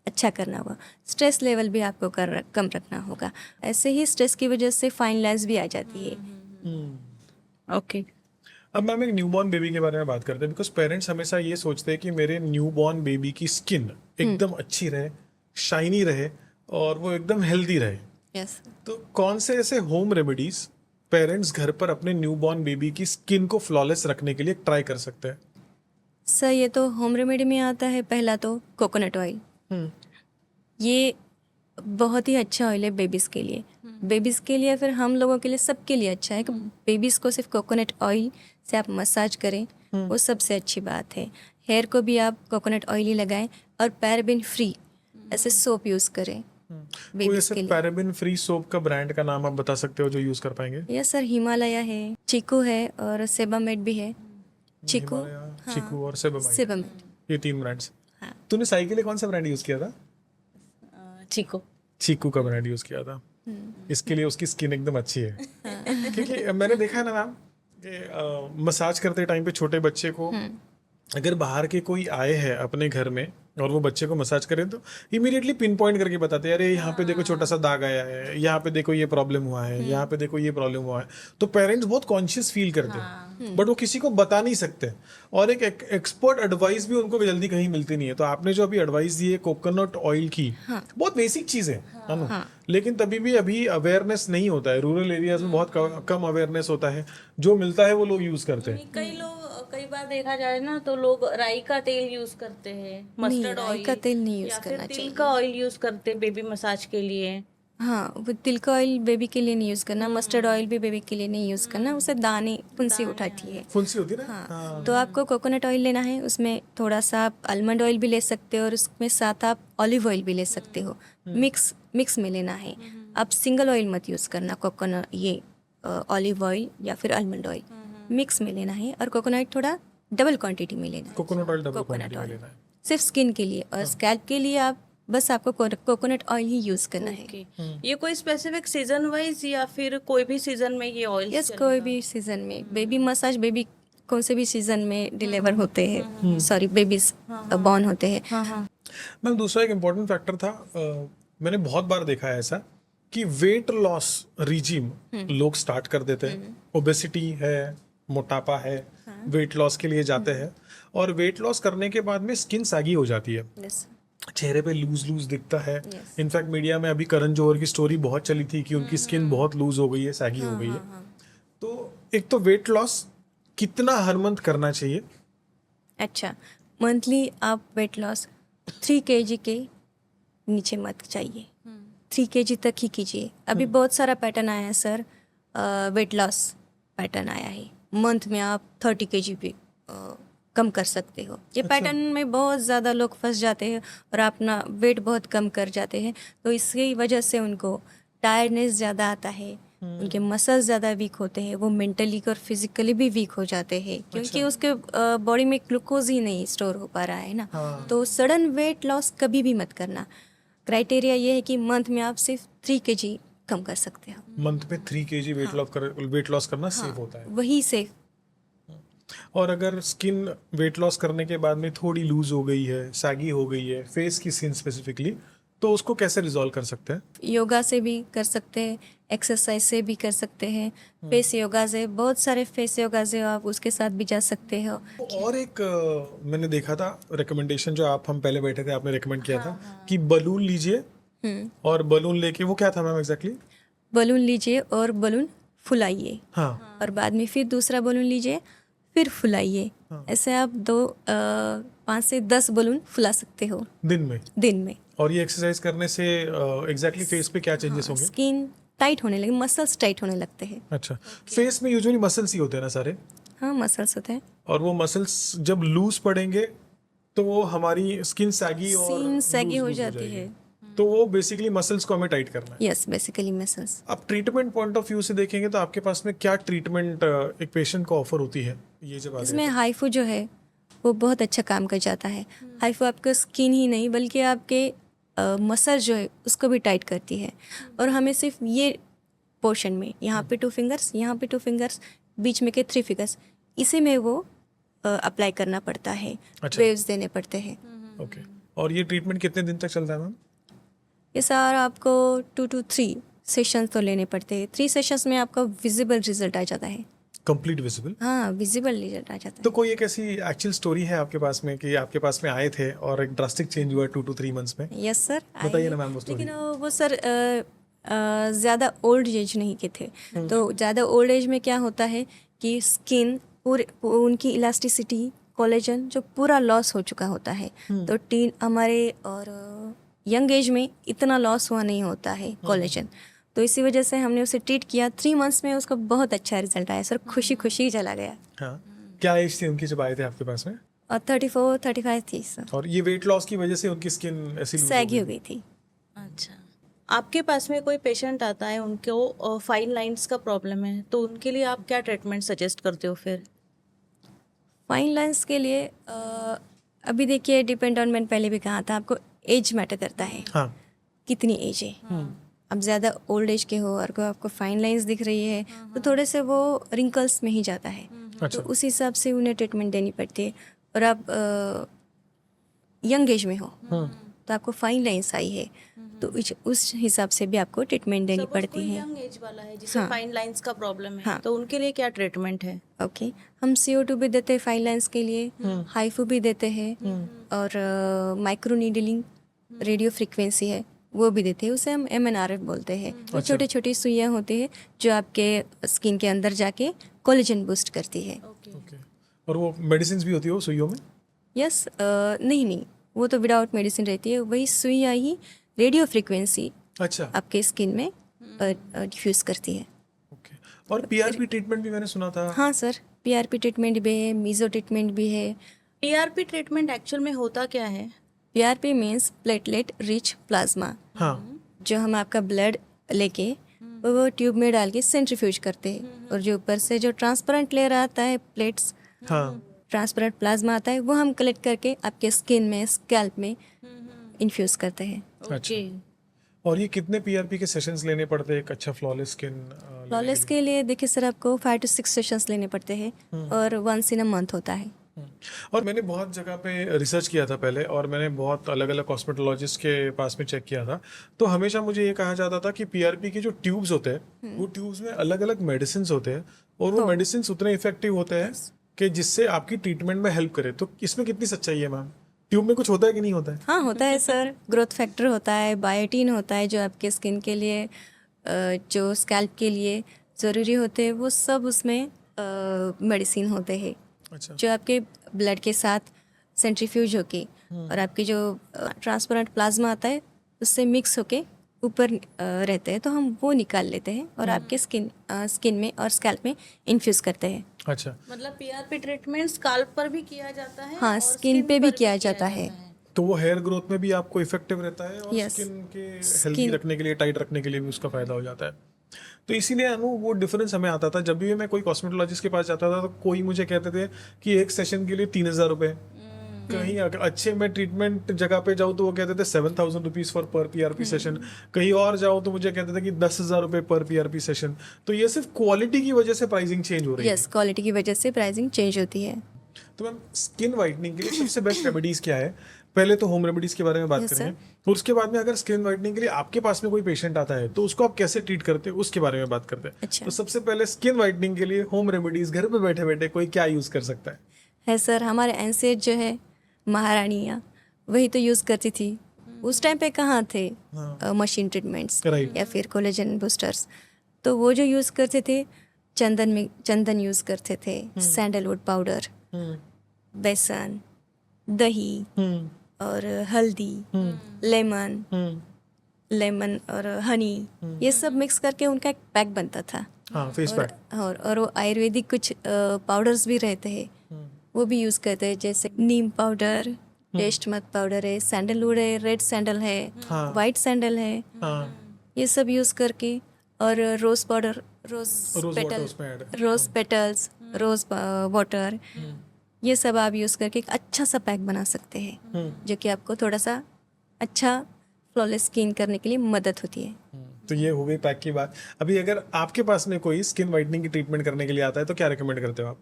B: अच्छा करना होगा। स्ट्रेस लेवल भी आपको कम रखना होगा। ऐसे ही स्ट्रेस की वजह से फाइन लाइंस भी आ जाती है।
C: ओके।
A: अब मैम एक न्यूबॉर्न बेबी के बारे में बात करते हैं, बिकॉज पेरेंट्स हमेशा ये सोचते हैं कि मेरे न्यूबॉर्न बेबी की स्किन एकदम अच्छी रहे, शाइनी रहे और वो एकदम हेल्दी रहे।
B: यस
A: तो कौन से ऐसे होम रेमेडीज पेरेंट्स घर पर अपने न्यूबॉर्न बेबी की स्किन को फ्लॉलेस रखने के लिए ट्राई कर सकते हैं?
B: सर, ये तो होम रेमेडी में आता है। पहला तो कोकोनट ऑयल, ये बहुत ही अच्छा ऑयल है बेबीज़ के लिए। बेबीज़ के लिए, फिर हम लोगों के लिए, सबके लिए अच्छा है कि बेबीज़ को सिर्फ कोकोनट ऑयल से आप मसाज करें, वो सबसे अच्छी बात है। हेयर को भी आप कोकोनट ऑयल ही लगाएं और पैराबेन फ्री ऐसे सोप यूज़ करें
A: कोई
B: बेबीज़
A: ऐसे
B: के लिए।
A: पैराबेन फ्री सोप का ब्रांड का नाम आप बता सकते हो जो यूज कर पाएंगे?
B: यस सर, हिमालया है, चीकू है और सेबामेड भी है। चीकू,
A: हिमालया, चीकू और सेबामाइड,
B: सेबामेड।
A: ये 3 ब्रांड्स।
B: हाँ।
A: तूने साई के लिए कौन सा ब्रांड यूज किया था?
C: चीको।
A: चीकू का ब्रांड यूज किया था। इसके लिए उसकी स्किन एकदम अच्छी है। क्योंकि मैंने देखा है ना मैम कि मसाज करते टाइम पे छोटे बच्चे को अगर बाहर के कोई आए हैं अपने घर में और वो बच्चे को मसाज करें तो इमीडिएटली पिन पॉइंट करके बताते हैं, अरे यहाँ पे देखो छोटा सा दाग आया है, यहाँ पे देखो ये प्रॉब्लम हुआ है, यहाँ पे देखो ये प्रॉब्लम हुआ है। तो पेरेंट्स बहुत कॉन्शियस फील करते हैं, बट वो किसी को बता नहीं सकते। और एक एक्सपर्ट एडवाइस भी उनको जल्दी कहीं मिलती नहीं है। तो आपने जो अभी एडवाइस दी है कोकोनट ऑयल की, बहुत बेसिक चीज़ है अनु, लेकिन तभी भी अभी अवेयरनेस नहीं होता है। रूरल एरियाज में बहुत कम अवेयरनेस होता है। जो मिलता है वो लोग यूज करते हैं।
C: कई बार देखा जाए ना तो लोग राई का तेल यूज करते हैं, मस्टर्ड
B: राई
C: ऑयल
B: का तेल नहीं यूज
C: या
B: करना
C: फिर तिल
B: चाहिए।
C: का ऑयल यूज करते हैं बेबी मसाज के लिए।
B: हाँ, वो तिल का ऑयल बेबी के लिए नहीं यूज़ करना, मस्टर्ड ऑयल भी बेबी के लिए नहीं यूज़ करना, उसे दाने फुंसी उठाती है।
A: फुंसी होती है ना?
B: हाँ, तो आपको कोकोनट ऑयल लेना है, उसमें थोड़ा सा आप आलमंड ऑयल भी ले सकते हो और उसमें साथ आप ऑलिव ऑयल भी ले सकते हो। मिक्स में लेना है। आप सिंगल ऑयल मत यूज़ करना, कोकोनट ये ऑलिव ऑयल या फिर आलमंड ऑयल मिक्स में लेना है और कोकोनट थोड़ा डबल क्वांटिटी में लेना है।
A: Coconut oil double
B: coconut
A: quantity में
B: ऑयल
A: लेना है।
B: सिर्फ स्किन के लिए, और स्कैल्प के लिए आप बस आपको कोकोनट ऑयल ही यूज़ करना है।
C: ओके, ये कोई स्पेसिफिक सीजन वाइज या फिर कोई भी सीजन में ये ऑयल
B: यस, कोई भी सीजन में। बेबी मसाज बेबी कौन से भी सीजन में डिलीवर होते हैं, सॉरी बेबीज बॉर्न होते हैं।
C: हाँ हाँ
A: मैम दूसरा एक इम्पोर्टेंट फैक्टर था, मैंने बहुत बार देखा है ऐसा कि वेट लॉस रिजीम लोग स्टार्ट कर देते हैं, ओबेसिटी है, मोटापा है, वेट लॉस के लिए जाते हैं, और वेट लॉस करने के बाद में स्किन सैगी हो जाती है,
B: यस,
A: चेहरे पे लूज लूज दिखता है।
B: Yes.
A: इनफैक्ट मीडिया में अभी करण जौहर की स्टोरी बहुत चली थी कि उनकी स्किन बहुत लूज हो गई है, सैगी हो गई है। तो एक तो वेट लॉस कितना हर मंथ करना चाहिए?
B: अच्छा, मंथली आप वेट लॉस 3 kg के नीचे मत चाहिए, 3 kg तक ही कीजिए। अभी बहुत सारा पैटर्न आया है सर, वेट लॉस पैटर्न आया है, मंथ में आप 30 kg भी कम कर सकते हो। ये पैटर्न में बहुत ज़्यादा लोग फंस जाते हैं और अपना वेट बहुत कम कर जाते हैं, तो इसकी वजह से उनको टायर्डनेस ज़्यादा आता है, उनके मसल्स ज़्यादा वीक होते हैं, वो मेंटली और फिजिकली भी वीक हो जाते हैं, क्योंकि उसके बॉडी में ग्लूकोज ही नहीं स्टोर हो पा रहा है ना। तो सडन वेट लॉस कभी भी मत करना। क्राइटेरिया ये है कि मंथ में आप सिर्फ 3 kg कम कर सकते हो।
A: मंथ में 3 kg वेट लॉस करना सेफ होता है।
B: वही सेफ।
A: और अगर स्किन वेट लॉस करने के बाद में थोड़ी लूज हो गई है, सैगी हो गई है, फेस की स्किन स्पेसिफिकली, तो उसको कैसे रिजॉल्व कर सकते हैं?
B: योगा से भी कर सकते हैं, एक्सरसाइज से भी कर सकते हैं, फेस योगा से, बहुत सारे फेस योगा से आप उसके साथ भी जा सकते हो।
A: और एक मैंने देखा था रिकमेंडेशन, जो हम पहले बैठे थे, आपने रिकमेंड किया था कि बलून लीजिए, और बलून लेके, वो क्या था मैम एग्जैक्टली?
B: बलून लीजिए और बलून फुलाइए,
A: हाँ,
B: और बाद में फिर दूसरा बलून लीजिए, फिर फुलाइए। ऐसे आप 5 से 10 बलून फुला सकते हो दिन में।
A: और ये एक्सरसाइज करने से एग्जैक्टली फेस पे क्या चेंजेस होंगे?
B: स्किन टाइट होने लगे, मसल्स टाइट होने लगते हैं।
A: अच्छा, फेस में यूजुअली मसल्स ही होते हैं ना सारे,
B: हाँ, मसल्स होते हैं।
A: और वो मसल्स जब लूज पड़ेंगे तो वो हमारी स्किन सैगी
B: हो जाती है।
A: तो वो बेसिकली मसल्स को हमें टाइट करना है।
B: Yes, basically muscles.
A: अब ट्रीटमेंट पॉइंट ऑफ व्यू से देखेंगे तो आपके पास में क्या ट्रीटमेंट एक पेशेंट को ऑफर होती है? ये जब
B: इसमें हाइफू जो है वो बहुत अच्छा काम कर जाता है। हाइफू आपका स्किन ही नहीं बल्कि आपके मसल जो है उसको भी टाइट करती है, और हमें सिर्फ ये पोर्शन में, यहाँ पे 2 फिंगर्स, यहाँ पे 2 फिंगर्स, बीच में के 3 फिंगर्स, इसी में वो अप्लाई करना पड़ता है।
A: अच्छा।
B: वेव्स देने पड़ते हैं।
A: ओके, और ये ट्रीटमेंट कितने दिन तक चलता है मैम?
B: ये सारा आपको 2 to 3 सेशंस तो लेने पड़ते हैं। 3 सेशंस में आपका विजिबल रिजल्ट आ जाता है।
A: Complete visible?
B: हाँ, विजिबल रिजल्ट आ जाता
A: तो कोई एक ऐसी एक्चुअल स्टोरी है आपके पास में कि आपके पास में आए थे और एक ड्रास्टिक चेंज हुआ 2 to 3 मंथ्स में?
B: है। यस सर,
A: बताइए ना मैम वो स्टोरी।
B: लेकिन वो सर ज़्यादा ओल्ड एज नहीं के थे। तो ज़्यादा ओल्ड एज में क्या होता है कि स्किन पूरे उनकी इलास्टिसिटी, कोलेजन जो पूरा लॉस हो चुका होता है। तो हमारे और यंग एज में इतना लॉस हुआ नहीं होता है कोलेजन, तो इसी वजह से हमने उसे ट्रीट किया। 3 मंथ्स में उसका बहुत अच्छा रिजल्ट आया सर, खुशी खुशी चला गया।
A: हाँ, क्या एज थी उनकी जब आए थे आपके पास में?
B: और 34-35 थी सर।
A: और ये वेट लॉस की वजह से उनकी स्किन ऐसी लूज
B: सैगी हो गई थी।
C: अच्छा, आपके पास में कोई पेशेंट आता है, उनको फाइन लाइंस का प्रॉब्लम है, तो उनके लिए आप क्या ट्रीटमेंट सजेस्ट करते हो फिर?
B: फाइन लाइंस के लिए अभी देखिए, डिपेंड ऑन, मैंने पहले भी कहा था आपको, एज मैटर करता है।
A: हाँ,
B: कितनी एज है। अब ज़्यादा ओल्ड एज के हो और को आपको फाइन लाइंस दिख रही है तो थोड़े से वो रिंकल्स में ही जाता है।
A: अच्छा।
B: तो उस हिसाब से उन्हें ट्रीटमेंट देनी पड़ती है। और आप यंग एज में हो तो आपको फाइन लाइंस आई है, तो उस हिसाब से भी आपको ट्रीटमेंट देनी पड़ती है।
C: यंग एज वाला है जिसे
B: हाँ।
C: फाइन लाइंस का प्रॉब्लम है,
B: हाँ।
C: तो उनके लिए क्या ट्रीटमेंट है?
B: ओके, हम CO2 भी देते हैं फाइन लाइंस के लिए, हाइफू भी देते हैं, और माइक्रो नीडलिंग, रेडियो फ्रीक्वेंसी है वो भी देते हैं, उसे हम MNRF बोलते हैं। तो छोटी छोटी सुइयाँ होती है जो आपके स्किन के अंदर जाके कोलेजन बूस्ट करती है।
A: ओके। और वो मेडिसिन भी होती है वो सुइयों में?
B: यस, नहीं, वो तो विदाउट मेडिसिन रहती है। वही सुइयाँ ही रेडियो फ्रीक्वेंसी
A: अच्छा,
B: आपके स्किन में डिफ्यूज़ करती है।
A: ओके। और PRP ट्रीटमेंट भी मैंने सुना था।
B: हाँ सर, PRP ट्रीटमेंट भी है, मीजो ट्रीटमेंट भी है।
C: PRP ट्रीटमेंट एक्चुअल में होता क्या है?
B: PRP means platelet rich plasma,
A: हाँ,
B: जो हम आपका ब्लड लेके वो ट्यूब में डाल के सेंट्रीफ्यूज करते हैं, और जो ऊपर से जो ट्रांसपेरेंट लेयर आता है प्लेट्स,
A: हाँ,
B: ट्रांसपेरेंट प्लाज्मा आता है, वो हम कलेक्ट करके आपके स्किन में, स्कैल्प में इन्फ्यूज़ करते हैं।
C: ओके।
A: और ये कितने पीआरपी के सेशंस लेने पड़ते हैं एक अच्छा फ्लॉलेस स्किन?
B: फ्लॉलेस के लिए देखिए सर, आपको 5 to 6 सेशंस लेने पड़ते हैं और वंस इन अ मंथ होता है।
A: और मैंने बहुत जगह पे रिसर्च किया था पहले, और मैंने बहुत अलग अलग कॉस्मेटोलॉजिस्ट के पास में चेक किया था, तो हमेशा मुझे ये कहा जाता था कि पीआरपी के जो ट्यूब्स होते हैं वो ट्यूब्स में अलग अलग मेडिसिन होते हैं, और वो मेडिसिन उतने इफेक्टिव होते हैं कि जिससे आपकी ट्रीटमेंट में हेल्प करे। तो इसमें कितनी सच्चाई है मैम? ट्यूब में कुछ होता है कि नहीं होता है?
B: हाँ, होता है सर। ग्रोथ फैक्टर होता है, बायोटीन होता है, जो आपके स्किन के लिए, जो स्कैल्प के लिए ज़रूरी होते हैं, वो सब उसमें मेडिसिन होते हैं,
A: अच्छा।
B: जो आपके ब्लड के साथ सेंट्रीफ्यूज होके और आपकी जो ट्रांसपेरेंट प्लाज्मा आता है उससे मिक्स होके ऊपर रहते हैं, तो हम वो निकाल लेते हैं और आपके स्किन में और स्कैल्प में इन्फ्यूज़ करते हैं।
A: अच्छा।
C: मतलब पीआरपी ट्रीटमेंट स्काल्प पर भी किया जाता है
B: हाँ,
C: और
B: स्किन पे भी
C: पर
B: किया जाता है।
A: तो वो हेयर ग्रोथ में भी आपको इफेक्टिव रहता है, और
B: Yes.
A: स्किन के हेल्दी रखने के लिए, टाइट रखने के लिए भी उसका फायदा हो जाता है। तो इसीलिए अनु वो डिफरेंस हमें आता था जब भी मैं कोई कॉस्मेटोलॉजिस्ट के पास जाता था, तो कोई मुझे कहते थे कि एक सेशन के लिए 3,000 रुपये, कहीं अगर अच्छे मैं ट्रीटमेंट जगह पे जाऊँ तो वो कहते थे 7,000 रुपीज फॉर पर पीआरपी सेशन, कहीं और जाऊँ तो मुझे कहते थे कि 10,000 रुपये पर पीआरपी सेशन। तो ये सिर्फ क्वालिटी की वजह से प्राइसिंग चेंज हो रही है।
B: यस, क्वालिटी की वजह से प्राइसिंग चेंज होती है।
A: तो मैम, स्किन वाइटनिंग के लिए सबसे बेस्ट रेमेडीज क्या है? पहले तो होम रेमेडीज के बारे में बात
B: Yes,
A: करेंगे, और उसके बाद में अगर स्किन वाइटनिंग के लिए आपके पास में कोई पेशेंट आता है तो उसको आप कैसे ट्रीट करते हैं उसके बारे में बात करते हैं।
B: अच्छा।
A: तो सबसे पहले स्किन वाइटनिंग के लिए होम रेमेडीज घर पे बैठे बैठे कोई क्या यूज कर सकता है?
B: सर, हमारे एंसेट जो है, महारानियाँ वही तो यूज़ करती थी। उस टाइम पे कहाँ थे मशीन ट्रीटमेंट्स
A: Right.
B: या फिर कोलेजन बूस्टर्स, तो वो जो यूज़ करते थे, चंदन यूज़ करते थे, सैंडलवुड पाउडर, बेसन, दही और हल्दी, लेमन और हनी, ये सब मिक्स करके उनका एक पैक बनता था।
A: हाँ, फेस पैक।
B: और वो आयुर्वेदिक कुछ पाउडर्स भी रहते हैं, वो भी यूज़ करते हैं, जैसे नीम पाउडर, टेस्ट मत पाउडर है, सैंडलवुड है, रेड सैंडल है,
A: हाँ।
B: वाइट सैंडल है,
A: हाँ,
B: ये सब यूज़ करके, और रोज़ पाउडर,
A: रोज वाटर उसमें ऐड।
B: रोज़ पेटल्स, रोज़ वाटर, ये सब आप यूज़ करके एक अच्छा सा पैक बना सकते हैं, जो कि आपको थोड़ा सा अच्छा फ्लॉलेस स्किन करने के लिए मदद होती है।
A: तो ये हो गई पैक की बात। अभी अगर आपके पास में कोई स्किन वाइटनिंग की ट्रीटमेंट करने के लिए आता है तो क्या रिकमेंड करते हो आप?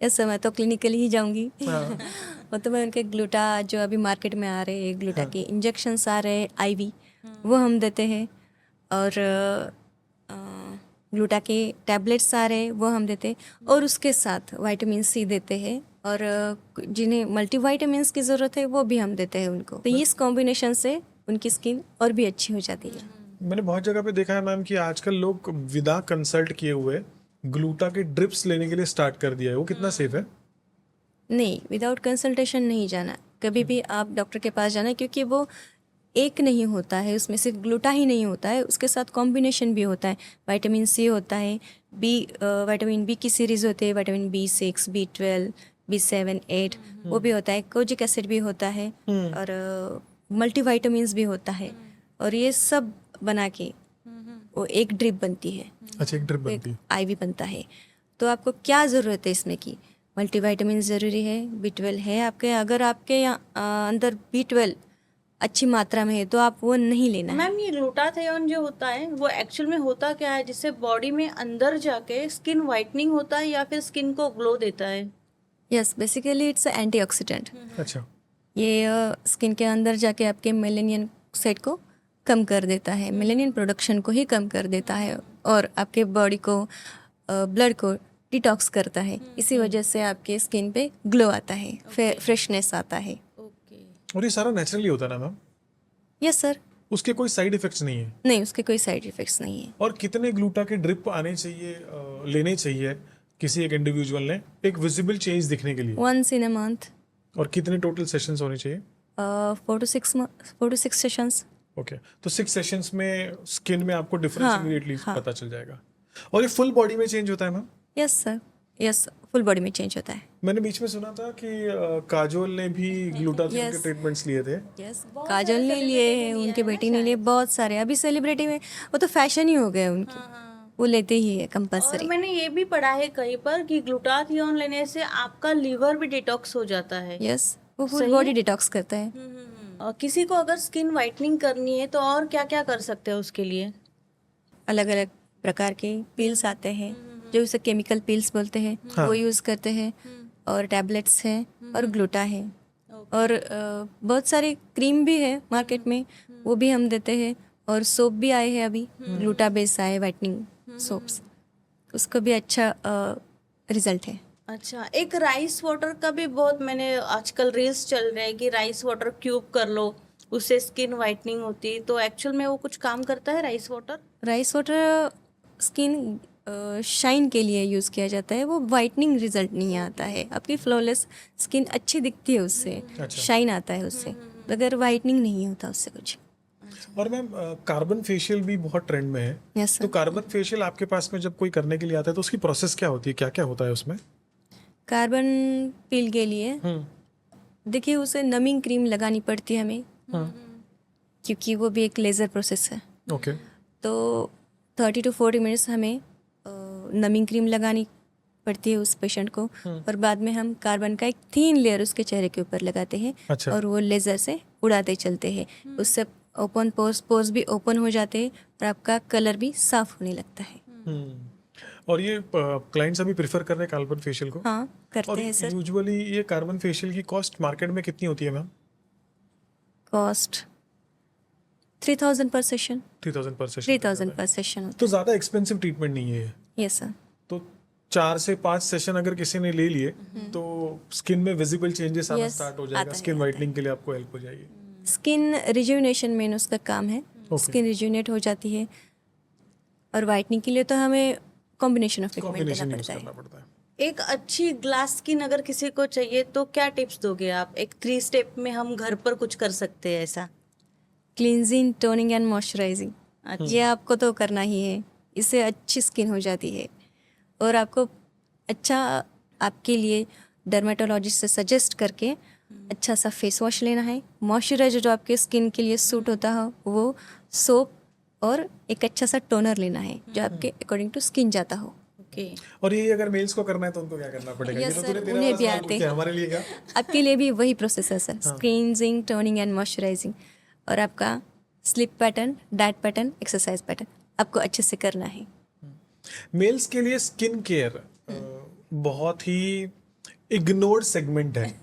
B: यस, मैं तो क्लिनिकली ही जाऊंगी।
A: हाँ।
B: वो तो मैं उनके ग्लूटा, जो अभी मार्केट में आ रहे हैं, ग्लूटा के इंजेक्शन्स आ रहे हैं आईवी, वो हम देते हैं, और ग्लूटा के टैबलेट्स आ रहे हैं, वो हम देते हैं, और उसके साथ विटामिन सी देते हैं, और जिन्हें मल्टीविटामिन्स की ज़रूरत है वो भी हम देते हैं उनको। तो इस कॉम्बिनेशन से उनकी स्किन और भी अच्छी हो जाती है।
A: मैंने बहुत जगह पे देखा है मैम कि आजकल लोग विदा कंसल्ट किए हुए ग्लूटा के ड्रिप्स लेने के लिए स्टार्ट कर दिया है, वो कितना सेफ है?
B: नहीं, विदाउट कंसल्टेशन नहीं जाना, कभी भी आप डॉक्टर के पास जाना, क्योंकि वो एक नहीं होता है, उसमें सिर्फ ग्लूटा ही नहीं होता है, उसके साथ कॉम्बिनेशन भी होता है, विटामिन सी होता है, विटामिन बी की सीरीज़ होती है, विटामिन B6, B12, B7, 8 वो भी होता है, कोजिक एसिड भी होता है, और मल्टीविटामिन्स भी होता है, और ये सब बना के वो एक ड्रिप बनती है,
A: अच्छा, एक ड्रिप बनती है।
B: आईवी बनता है। तो आपको क्या ज़रूरत है इसमें की? मल्टीविटामिन ज़रूरी है, B12 है आपके, अगर आपके अंदर B12 अच्छी मात्रा में है तो आप वो नहीं लेना है।
C: मैम, ये ग्लूटाथियोन जो होता है वो एक्चुअल में होता क्या है, जिससे बॉडी में अंदर जाके स्किन वाइटनिंग होता है या फिर स्किन को ग्लो देता है?
B: Yes, basically it's antioxidant.
A: अच्छा।
B: ये स्किन के अंदर जाके आपके मेलेनियन साइड को कम कर देता है, मेलेनियन प्रोडक्शन को ही कम कर देता है, और आपके बॉडी को, ब्लड को डिटॉक्स करता है। इसी वजह से आपके स्किन पे ग्लो आता है, फ्रेशनेस आता है।
C: ओके।
A: और ये सारा नेचुरली होता है ना मैम?
B: Yes sir.
A: उसके कोई साइड इफेक्ट्स नहीं है?
B: नहीं, उसके कोई साइड इफेक्ट्स नहीं है।
A: और कितने ग्लूटा के ड्रिप आने चाहिए, लेने चाहिए किसी एक इंडिविजुअल ने एक विजिबल चेंज दिखने के लिए?
B: Once in a month.
A: और कितने टोटल सेशंस होने चाहिए?
B: 4 to 6 सेशंस।
A: ओके, तो 6 सेशंस में स्किन में आपको डिफरेंस
B: हाँ,
A: इमीडिएटली
B: हाँ।
A: पता चल जाएगा। और ये फुल बॉडी में चेंज होता है ma'am?
B: Yes sir, yes, full body में चेंज होता है।
A: मैंने बीच में सुना था कि काजोल ने भी ग्लूटाथियोन
B: Yes.
A: के ट्रीटमेंट्स लिए थे।
B: यस, काजल ने लिए हैं, उनकी बेटी ने लिए, बहुत सारे। अभी सेलिब्रिटी में वो तो फैशन ही हो गया उनकी। वो लेते ही है
C: और
B: कंपलसरी।
C: मैंने ये भी पढ़ा है कहीं पर कि ग्लूटाथियोन लेने से आपका लिवर भी डिटॉक्स हो जाता है।
B: यस, वो फुल
C: सही
B: बॉडी
C: है?
B: डिटॉक्स करता है।
C: और किसी को अगर स्किन वाइटनिंग करनी है तो और क्या क्या कर सकते हैं उसके लिए?
B: अलग अलग प्रकार के पिल्स आते हैं जो उसे केमिकल पिल्स बोलते हैं,
A: हाँ।
B: वो यूज़ करते हैं, और टैबलेट्स है और ग्लूटा है, और बहुत सारे क्रीम भी है मार्केट में, वो भी हम देते हैं, और सोप भी आए हैं अभी, ग्लूटा बेस आए वाइटनिंग सोप्स, उसका भी अच्छा रिजल्ट है।
C: अच्छा, एक राइस वाटर का भी बहुत मैंने आजकल रील्स चल रहे हैं कि राइस वाटर क्यूब कर लो, उससे स्किन वाइटनिंग होती है। तो एक्चुअल में वो कुछ काम करता है rice water?
B: Rice water skin shine के लिए यूज़ किया जाता है, वो वाइटनिंग रिजल्ट नहीं आता है। आपकी फ्लॉलेस स्किन अच्छी दिखती है उससे,
A: अच्छा।
B: शाइन आता है उससे, मगर वाइटनिंग नहीं होता उससे कुछ।
A: और मैम कार्बन फेशियल भी बहुत ट्रेंड में है।
B: यस
A: तो
B: सर।
A: कार्बन फेशियल आपके पास में जब कोई करने के लिए आता है तो उसकी प्रोसेस क्या होती है, क्या क्या होता है उसमें?
B: कार्बन पील के लिए देखिए उसे नमिंग क्रीम लगानी पड़ती है हमें, क्योंकि वो भी एक लेज़र प्रोसेस है।
A: ओके।
B: तो 30 to 40 मिनट्स हमें नमिंग क्रीम लगानी पड़ती है उस पेशेंट को, और बाद में हम कार्बन का एक थीन लेयर उसके चेहरे के ऊपर लगाते हैं,
A: अच्छा।
B: और वो लेज़र से उड़ाते चलते हैं। उससे ओपन पोर्स भी ओपन हो जाते हैं, और आपका कलर भी साफ होने लगता है।
A: और ये क्लाइंट्स अभी प्रेफर कर रहे हैं कार्बन फेशियल को?
B: हाँ,
A: और
B: करते हैं सर।
A: यूजुअली ये कार्बन फेशियल की कॉस्ट मार्केट में कितनी होती है मैम?
B: कॉस्ट 3000 पर सेशन।
A: 3000 पर सेशन।
B: 3000 पर सेशन होता
A: तो ज़्यादा एक्सपेंसिव ट्रीटमेंट नहीं है ये।
B: है। Yes sir.
A: तो 4 से 5 सेशन अगर किसी ने ले लिए तो स्किन में विजिबल चेंजेस आना
B: Yes,
A: स्टार्ट हो जाएगा,
B: आता है,
A: स्किन
B: आता
A: वाइटनिंग के लिए आपको हेल्प हो जाएगी।
B: स्किन रिजुविनेशन मेन उसका काम है। स्किन रिजुविनेट हो जाती है, और वाइटनिंग के लिए तो हमें कॉम्बिनेशन ऑफ ट्रीटमेंट
A: कॉम्बिनेशन
B: देना
A: यूज
B: पड़ता
A: करना
B: है।
A: पड़ता है।
C: एक अच्छी ग्लास स्किन अगर किसी को चाहिए तो क्या टिप्स दोगे आप? एक 3 स्टेप में हम घर पर कुछ कर सकते हैं ऐसा?
B: क्लींजिंग, टोनिंग एंड मॉइस्चराइजिंग, ये आपको तो करना ही है। इससे अच्छी स्किन हो जाती है, और आपको अच्छा, आपके लिए डर्मेटोलॉजिस्ट से सजेस्ट करके अच्छा सा फेस वॉश लेना है। मॉइस्चराइजर जो आपके स्किन के लिए सूट होता हो, वो सोप और एक अच्छा सा टोनर लेना है जो आपके अकॉर्डिंग टू स्किन जाता हो।
C: ओके।
A: और ये अगर मेल्स को करना है तो उनको क्या करना पड़ेगा?
B: Yes,
A: ये तो
B: sir,
A: तूने तेरा
B: उन्हें
A: वाला
B: भी
A: सवाल
B: आते
A: पूछ लिया, हमारे लिए क्या?
B: आपके लिए भी वही प्रोसेस है sir, cleansing, toning and moisturising, और आपका sleep pattern, diet pattern, exercise pattern आपको अच्छे से करना है।
A: मेल्स के लिए स्किन केयर बहुत ही इग्नोर्ड सेगमेंट है,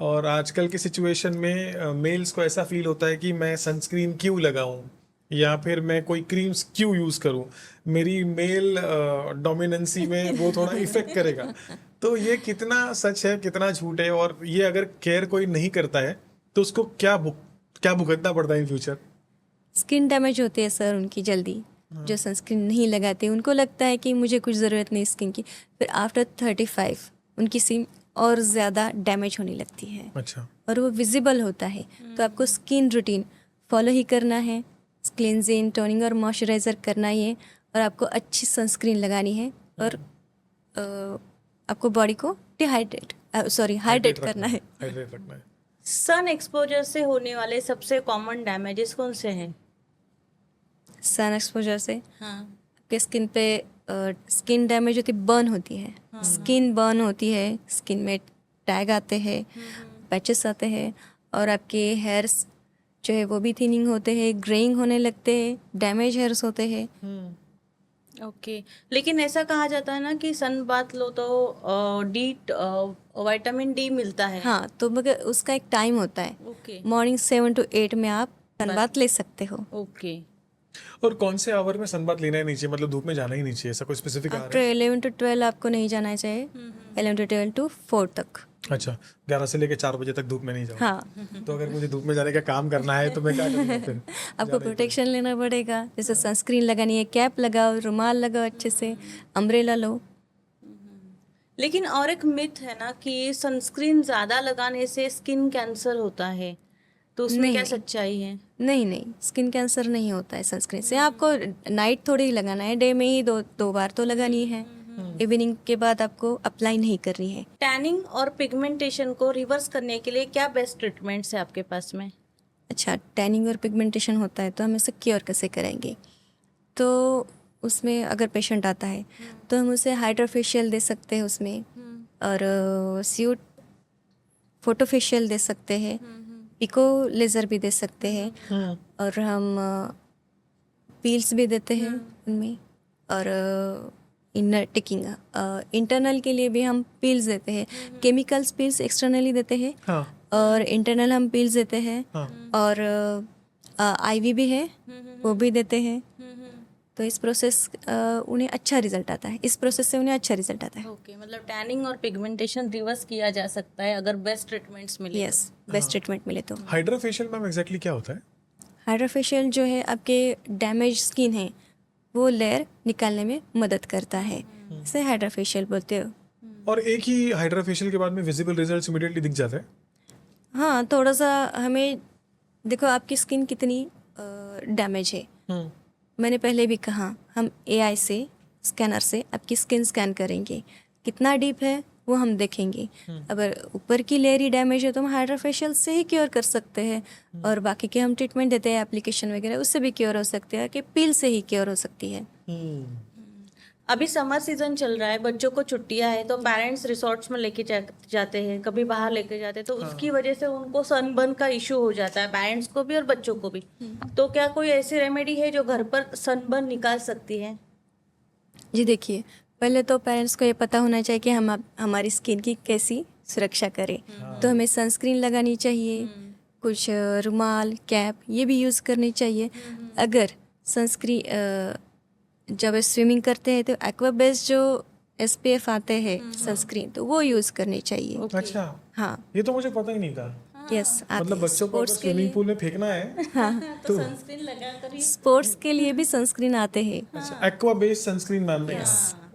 A: और आजकल की सिचुएशन में मेल्स को ऐसा फील होता है कि मैं सनस्क्रीन क्यों लगाऊं, या फिर मैं कोई क्रीम्स क्यों यूज़ करूं, मेरी मेल डोमिनेंसी में वो थोड़ा इफेक्ट करेगा। तो ये कितना सच है, कितना झूठ है, और ये अगर केयर कोई नहीं करता है तो उसको क्या भुगतना पड़ता है इन फ्यूचर?
B: स्किन डैमेज होती है सर उनकी जल्दी, जो सनस्क्रीन नहीं लगाते, उनको लगता है कि मुझे कुछ ज़रूरत नहीं स्किन की, फिर आफ्टर 35 उनकी स्किन और ज़्यादा डैमेज होने लगती है,
A: अच्छा।
B: और वो विजिबल होता है। तो आपको स्किन रूटीन फॉलो ही करना है, क्लींजिंग, टोनिंग और मॉइस्चराइज़र करना ही है, और आपको अच्छी सनस्क्रीन लगानी है, और आपको बॉडी को हाइड्रेट करना है।
A: हाइड्रेट रखना है।
C: सन एक्सपोजर से होने वाले सबसे कॉमन डैमेजेस कौन से हैं?
B: सन एक्सपोजर से
C: हाँ।
B: आपके स्किन पे स्किन डैमेज होती, बर्न होती है, स्किन बर्न होती है, स्किन में टैग आते हैं, पैचेस आते हैं, और आपके हेयर्स जो है वो भी थिनिंग होते हैं, ग्रेइंग होने लगते हैं, डैमेज हेयर्स होते हैं।
C: ओके। लेकिन ऐसा कहा जाता है ना कि सन बाथ लो तो विटामिन डी मिलता है।
B: हाँ, तो मगर उसका एक टाइम होता है।
C: ओके।
B: मॉर्निंग 7 to 8 में आप सनबाथ ले सकते हो।
C: ओके।
A: और कौन से आवर में सनबाथ लेना ही नहीं चाहिए, मतलब धूप में जाना ही नहीं चाहिए, ऐसा कोई स्पेसिफिक आवर
B: आफ्टर
A: है?
B: 11 to 12 आपको नहीं जाना चाहिए, 11 to 12 to 4 तक।
A: अच्छा, 11 से लेकर 4 बजे तक धूप में नहीं जाऊँ?
B: हाँ,
A: तो अगर मुझे धूप में जाने का काम करना है तो मैं क्या करूँगा फिर?
B: आपको प्रोटेक्शन लेना पड़ेगा, जैसे सनस्क्रीन लगानी है, कैप लगाओ, रुमाल लगाओ, अच्छे से अम्ब्रेला लो।
C: लेकिन और एक मिथ है ना कि सनस्क्रीन ज्यादा लगाने से स्किन कैंसर होता है, तो उसमें क्या सच्चाई है?
B: नहीं, स्किन कैंसर नहीं होता है सनस्क्रीन से। आपको नाइट थोड़ी ही लगाना है, डे में ही दो बार तो लगानी है, इवनिंग के बाद आपको अप्लाई नहीं करनी है।
C: टैनिंग और पिगमेंटेशन को रिवर्स करने के लिए क्या बेस्ट ट्रीटमेंट्स है आपके पास में?
B: अच्छा, टैनिंग और पिगमेंटेशन होता है तो हम इसे क्योर कैसे करेंगे? तो उसमें अगर पेशेंट आता है तो हम उसे हाइड्रोफेशियल दे सकते हैं उसमें, और स्यूट फोटोफेशियल दे सकते हैं, पिको लेज़र भी दे सकते हैं, और हम पील्स भी देते हैं उनमें, और इनर टिकिंग इंटरनल के लिए भी हम पील्स देते हैं। केमिकल्स पील्स एक्सटर्नली देते हैं,
A: हाँ
B: और इंटरनल हम पील्स देते हैं,
A: हाँ
B: और आईवी भी है वो भी देते हैं। तो इस प्रोसेस उन्हें अच्छा रिजल्ट आता है, इस प्रोसेस से उन्हें अच्छा रिजल्ट आता है।
C: ओके, मतलब टैनिंग और पिगमेंटेशन रिवर्स किया जा सकता है अगर बेस्ट ट्रीटमेंट्स मिले।
B: यस, बेस्ट ट्रीटमेंट मिले तो।
A: हाइड्रा फेशियल मैम एग्जैक्टली क्या होता है?
B: हाइड्रोफेशियल जो है आपके डैमेज स्किन है वो लेयर निकालने में मदद करता है, इसे हाइड्रोफेशियल बोलते हो।
A: और एक ही हाइड्रा फेशियल के बाद में विजिबल रिजल्ट्स इमीडिएटली दिख जाते हैं?
B: हाँ, थोड़ा सा हमें देखो आपकी स्किन कितनी डैमेज है। मैंने पहले भी कहा, हम एआई से, स्कैनर से आपकी स्किन स्कैन करेंगे, कितना डीप है वो हम देखेंगे। अगर ऊपर की लेयर ही डैमेज है तो हम हाइड्रोफेशियल से ही क्योर कर सकते हैं, और बाकी के हम ट्रीटमेंट देते हैं एप्लीकेशन वगैरह, उससे भी क्योर हो सकते हैं, कि पील से ही क्योर हो सकती है।
C: अभी समर सीजन चल रहा है, बच्चों को छुट्टियां है, तो पेरेंट्स रिसोर्ट्स में लेके जाते हैं, कभी बाहर लेके जाते हैं, तो उसकी वजह से उनको सनबर्न का इशू हो जाता है, पेरेंट्स को भी और बच्चों को भी। तो क्या कोई ऐसी रेमेडी है जो घर पर सनबर्न निकाल सकती है?
B: जी देखिए, पहले तो पेरेंट्स को ये पता होना चाहिए कि हम हमारी स्किन की कैसी सुरक्षा करें। तो हमें सनस्क्रीन लगानी चाहिए, कुछ रुमाल, कैप ये भी यूज़ करनी चाहिए। अगर सनस्क्रीन जब स्विमिंग करते हैं तो एक्वा बेस्ड जो SPF आते हैं सनस्क्रीन, तो वो यूज़ करनी चाहिए।
A: अच्छा,
B: हाँ,
A: ये तो मुझे पता ही नहीं था।
B: यस,
A: मतलब बच्चों को स्विमिंग पूल में फेंकना है
C: तो सनस्क्रीन लगा कर ही।
B: स्पोर्ट्स के लिए भी सनस्क्रीन आते हैं।
A: अच्छा, एक्वा बेस्ड सनस्क्रीन मैम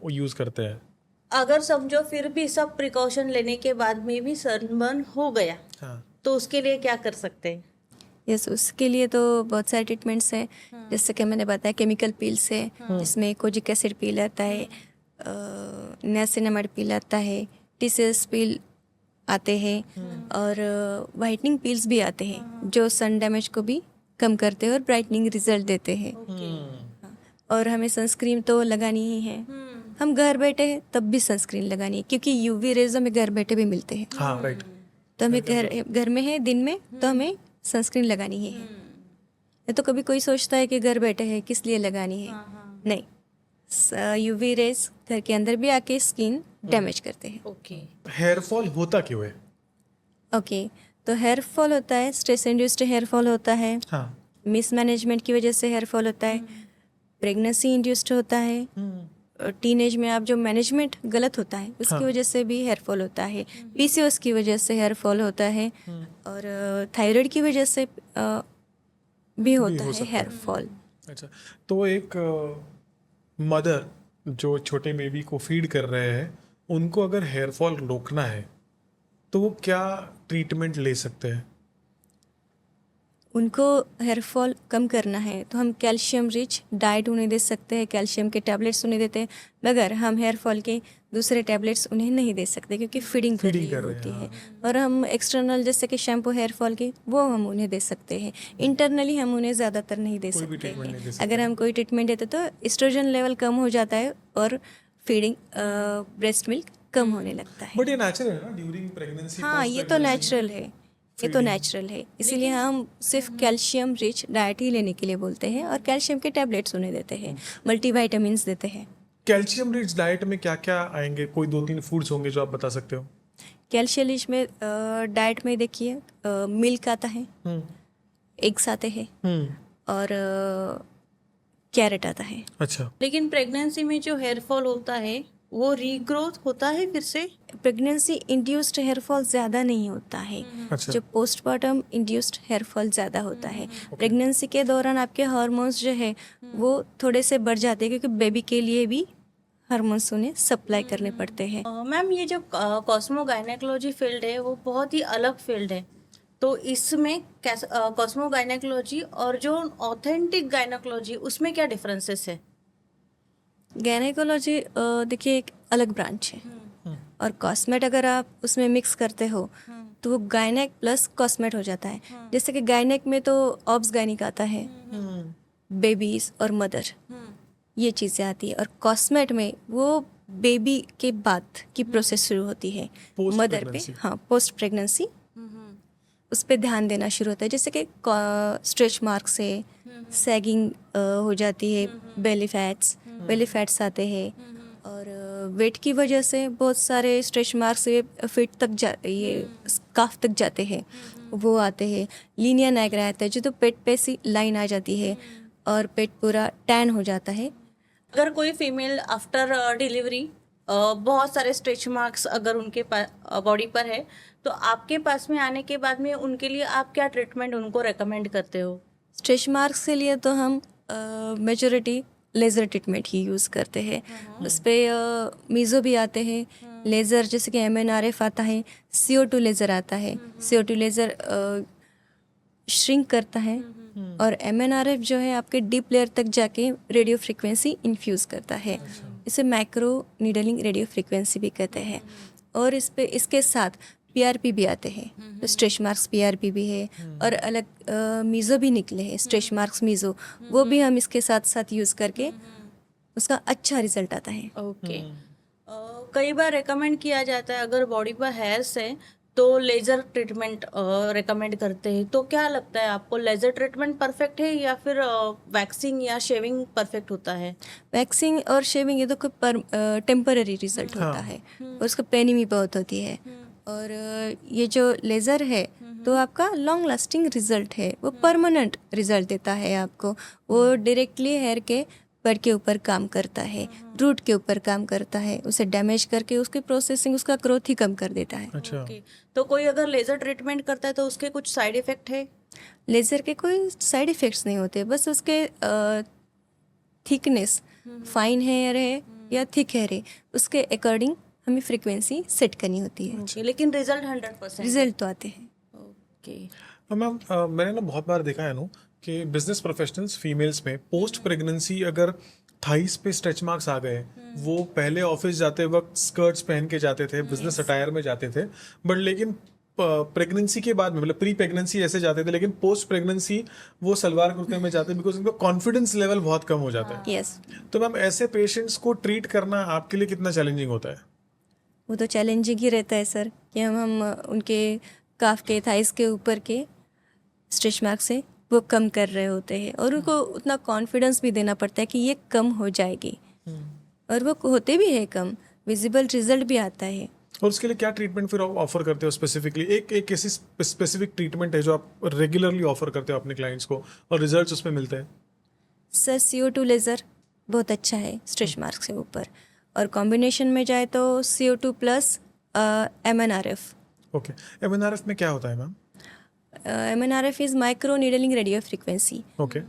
A: वो यूज करते हैं।
C: अगर समझो फिर भी सब प्रिकॉशन लेने के बाद में भी सनबर्न हो गया,
A: हाँ
C: तो उसके लिए क्या कर सकते हैं?
B: यस, उसके लिए तो बहुत सारे ट्रीटमेंट्स हैं, जैसे कि मैंने बताया केमिकल पील्स है, जिसमें कोजिक एसिड पील आता है, नियासिनामाइड पील आता है, TCS पील आते हैं, और वाइटनिंग पील्स भी आते हैं जो सन डैमेज को भी कम करते हैं और ब्राइटनिंग रिजल्ट देते हैं। और हमें सनस्क्रीन तो लगानी ही है, हम घर बैठे हैं तब भी सनस्क्रीन लगानी है, क्योंकि UV रेज हमें घर बैठे भी मिलते हैं।
A: हाँ राइट।
B: तो हमें घर में है दिन में तो हमें सनस्क्रीन लगानी ही है। ये तो कभी कोई सोचता है कि घर बैठे हैं किस लिए लगानी है, नहीं, UV रेज घर के अंदर भी आके स्किन डैमेज करते हैं।
C: ओके,
A: हेयर फॉल होता क्यों है?
B: ओके, तो हेयर फॉल होता है, स्ट्रेस इंड्यूस्ड हेयर फॉल होता है,
A: हाँ
B: मिसमैनेजमेंट की वजह से हेयर फॉल होता है, प्रेगनेंसी इंड्यूस्ड होता है, टीनेज में आप जो मैनेजमेंट गलत होता है उसकी वजह से भी हेयर फॉल होता है, PCOS की वजह से हेयर फॉल होता है, और थायराइड की वजह से भी होता है हेयर फॉल।
A: अच्छा, तो एक मदर जो छोटे बेबी को फीड कर रहे हैं, उनको अगर हेयर फॉल रोकना है तो वो क्या ट्रीटमेंट ले सकते हैं?
B: उनको हेयर फॉल कम करना है तो हम कैल्शियम रिच डाइट उन्हें दे सकते हैं, कैल्शियम के टैबलेट्स उन्हें देते हैं, मगर हम हेयर फॉल के दूसरे टैबलेट्स उन्हें नहीं दे सकते क्योंकि फीडिंग कर रही होती है। और हम एक्सटर्नल जैसे कि शैम्पू हेयर फॉल के वो हम उन्हें दे सकते हैं, इंटरनली हम उन्हें ज़्यादातर नहीं दे सकते हैं। अगर हम कोई ट्रीटमेंट देते तो एस्ट्रोजन लेवल कम हो जाता है और फीडिंग ब्रेस्ट मिल्क कम होने लगता है।
A: बट ये नेचुरल है ना ड्यूरिंग प्रेगनेंसी?
B: हाँ, ये तो नेचुरल है, ये तो नेचुरल है, इसीलिए हम सिर्फ कैल्शियम रिच डाइट ही लेने के लिए बोलते हैं और कैल्शियम के टैबलेट्स उन्हें देते हैं, मल्टीविटामिन्स देते हैं।
A: कैल्शियम रिच डाइट में क्या क्या आएंगे? कोई 2-3 फूड्स होंगे जो आप बता सकते हो?
B: कैल्शियम रिच में डाइट में देखिए मिल्क आता है, एग्स आते हैं, और कैरेट आता है।
A: अच्छा,
C: लेकिन प्रेगनेंसी में जो हेयर फॉल होता है वो रीग्रोथ होता है फिर से?
B: प्रेगनेंसी इंड्यूस्ड हेयर फॉल ज़्यादा नहीं होता है,
A: अच्छा।
B: जो पोस्टमार्टम इंड्यूस्ड हेयर फॉल ज़्यादा होता है। प्रेगनेंसी के दौरान आपके हार्मोन्स जो है वो थोड़े से बढ़ जाते हैं, क्योंकि बेबी के लिए भी हार्मोन्स उन्हें सप्लाई करने पड़ते हैं।
C: मैम, ये जो कॉस्मो गायनेकोलॉजी फील्ड है वो बहुत ही अलग फील्ड है, तो इसमें कॉस्मो गायनेकोलॉजी और जो ऑथेंटिक गायनेकोलॉजी उसमें क्या डिफरेंसेस है?
B: गायनेकोलॉजी देखिए एक अलग ब्रांच है, और कॉस्मेट अगर आप उसमें मिक्स करते हो तो वो गायनेक प्लस कॉस्मेट हो जाता है। जैसे कि गायनेक में तो ऑब्स गायनिक आता है, बेबीज और मदर, ये चीज़ें आती है। और कॉस्मेट में वो बेबी के बाद की प्रोसेस शुरू होती है,
A: Post
B: मदर पे,
A: pregnancy.
B: हाँ, पोस्ट प्रेगनेंसी उस पर ध्यान देना शुरू होता है। जैसे कि स्ट्रेच मार्क से सैगिंग हो जाती है, बेली फैट्स आते हैं, और वेट की वजह से बहुत सारे स्ट्रेच मार्क्स ये फिट तक ये स्काफ तक जाते हैं, वो आते हैं। लीनिया नाइग्रा आता है जो तो पेट पे सी लाइन आ जाती है और पेट पूरा टैन हो जाता है।
C: अगर कोई फीमेल आफ्टर डिलीवरी बहुत सारे स्ट्रेच मार्क्स अगर उनके बॉडी पर है, तो आपके पास में आने के बाद में उनके लिए आप क्या ट्रीटमेंट उनको रेकमेंड करते हो?
B: स्ट्रेच मार्क्स के लिए तो हम मेजॉरिटी लेज़र ट्रीटमेंट ही यूज़ करते हैं। उस पर मीज़ो भी आते हैं, लेज़र जैसे कि MNRF आता है, CO2 लेज़र आता है। CO2 लेज़र श्रिंक करता है, और MNRF जो है आपके डीप लेयर तक जाके रेडियो फ्रिक्वेंसी इन्फ्यूज़ करता है। इसे माइक्रो नीडलिंग रेडियो फ्रिक्वेंसी भी कहते हैं। और इसके साथ PRP भी आते हैं, तो स्ट्रेच मार्क्स PRP भी है, और अलग मीज़ो भी निकले हैं, स्ट्रेच मार्क्स मीज़ो, वो भी हम इसके साथ साथ यूज़ करके उसका अच्छा रिजल्ट आता है।
C: ओके। कई बार रेकमेंड किया जाता है अगर बॉडी पर हेयर्स है तो लेज़र ट्रीटमेंट रेकमेंड करते हैं, तो क्या लगता है आपको, लेज़र ट्रीटमेंट परफेक्ट है या फिर वैक्सिंग या शेविंग परफेक्ट होता है?
B: वैक्सिंग और शेविंग ये तो कोई टेम्पररी रिजल्ट होता है, और उसका पेनिंग भी बहुत होती है। और ये जो लेज़र है तो आपका लॉन्ग लास्टिंग रिजल्ट है, वो परमानेंट रिजल्ट देता है आपको। वो डायरेक्टली हेयर के पर के ऊपर काम करता है, रूट के ऊपर काम करता है, उसे डैमेज करके उसकी प्रोसेसिंग, उसका ग्रोथ ही कम कर देता है।
A: अच्छा।
C: ओके। तो कोई अगर लेज़र ट्रीटमेंट करता है तो उसके कुछ साइड इफेक्ट है?
B: लेज़र के कोई साइड इफ़ेक्ट्स नहीं होते, बस उसके थिकनेस, फाइन हेयर है या थिक हेयर है, उसके अकॉर्डिंग हमें फ्रीक्वेंसी सेट करनी होती है।
C: ओके, लेकिन रिजल्ट 100%
B: रिजल्ट तो आते हैं।
C: ओके।
A: मैम मैंने ना बहुत बार देखा है नो कि बिजनेस प्रोफेशनल्स फीमेल्स में पोस्ट प्रेगनेंसी अगर थाइस पे स्ट्रेच मार्क्स आ गए, वो पहले ऑफिस जाते वक्त स्कर्ट्स पहन के जाते थे, बिजनेस अटायर में जाते थे, बट लेकिन प्रेगनेंसी के बाद में, मतलब प्री प्रेगनेंसी ऐसे जाते थे, लेकिन पोस्ट प्रेगनेंसी वो सलवार कुर्ते में जाते बिकॉज उनका कॉन्फिडेंस लेवल बहुत कम हो जाता है।
B: यस,
A: तो मैम ऐसे पेशेंट्स को ट्रीट करना आपके लिए कितना चैलेंजिंग होता है?
B: वो तो चैलेंजिंग ही रहता है सर, कि हम उनके काफ के थाइस के ऊपर के स्ट्रेच मार्क से वो कम कर रहे होते हैं, और उनको उतना कॉन्फिडेंस भी देना पड़ता है कि ये कम हो जाएगी, और वो होते भी है कम, विजिबल रिजल्ट भी आता है।
A: और उसके लिए क्या ट्रीटमेंट फिर आप ऑफर करते हो स्पेसिफिकली? एक ऐसी स्पेसिफिक ट्रीटमेंट है जो आप रेगुलरली ऑफर करते हो अपने क्लाइंट्स को और रिजल्ट्स उसमें मिलते हैं?
B: सर CO2 लेज़र बहुत अच्छा है स्ट्रेच मार्क्स के ऊपर, और कॉम्बिनेशन में जाए तो CO2 plus MNRF।
A: Okay, MNRF में क्या होता है ma'am?
B: MNRF is micro needling radio frequency.
A: Okay,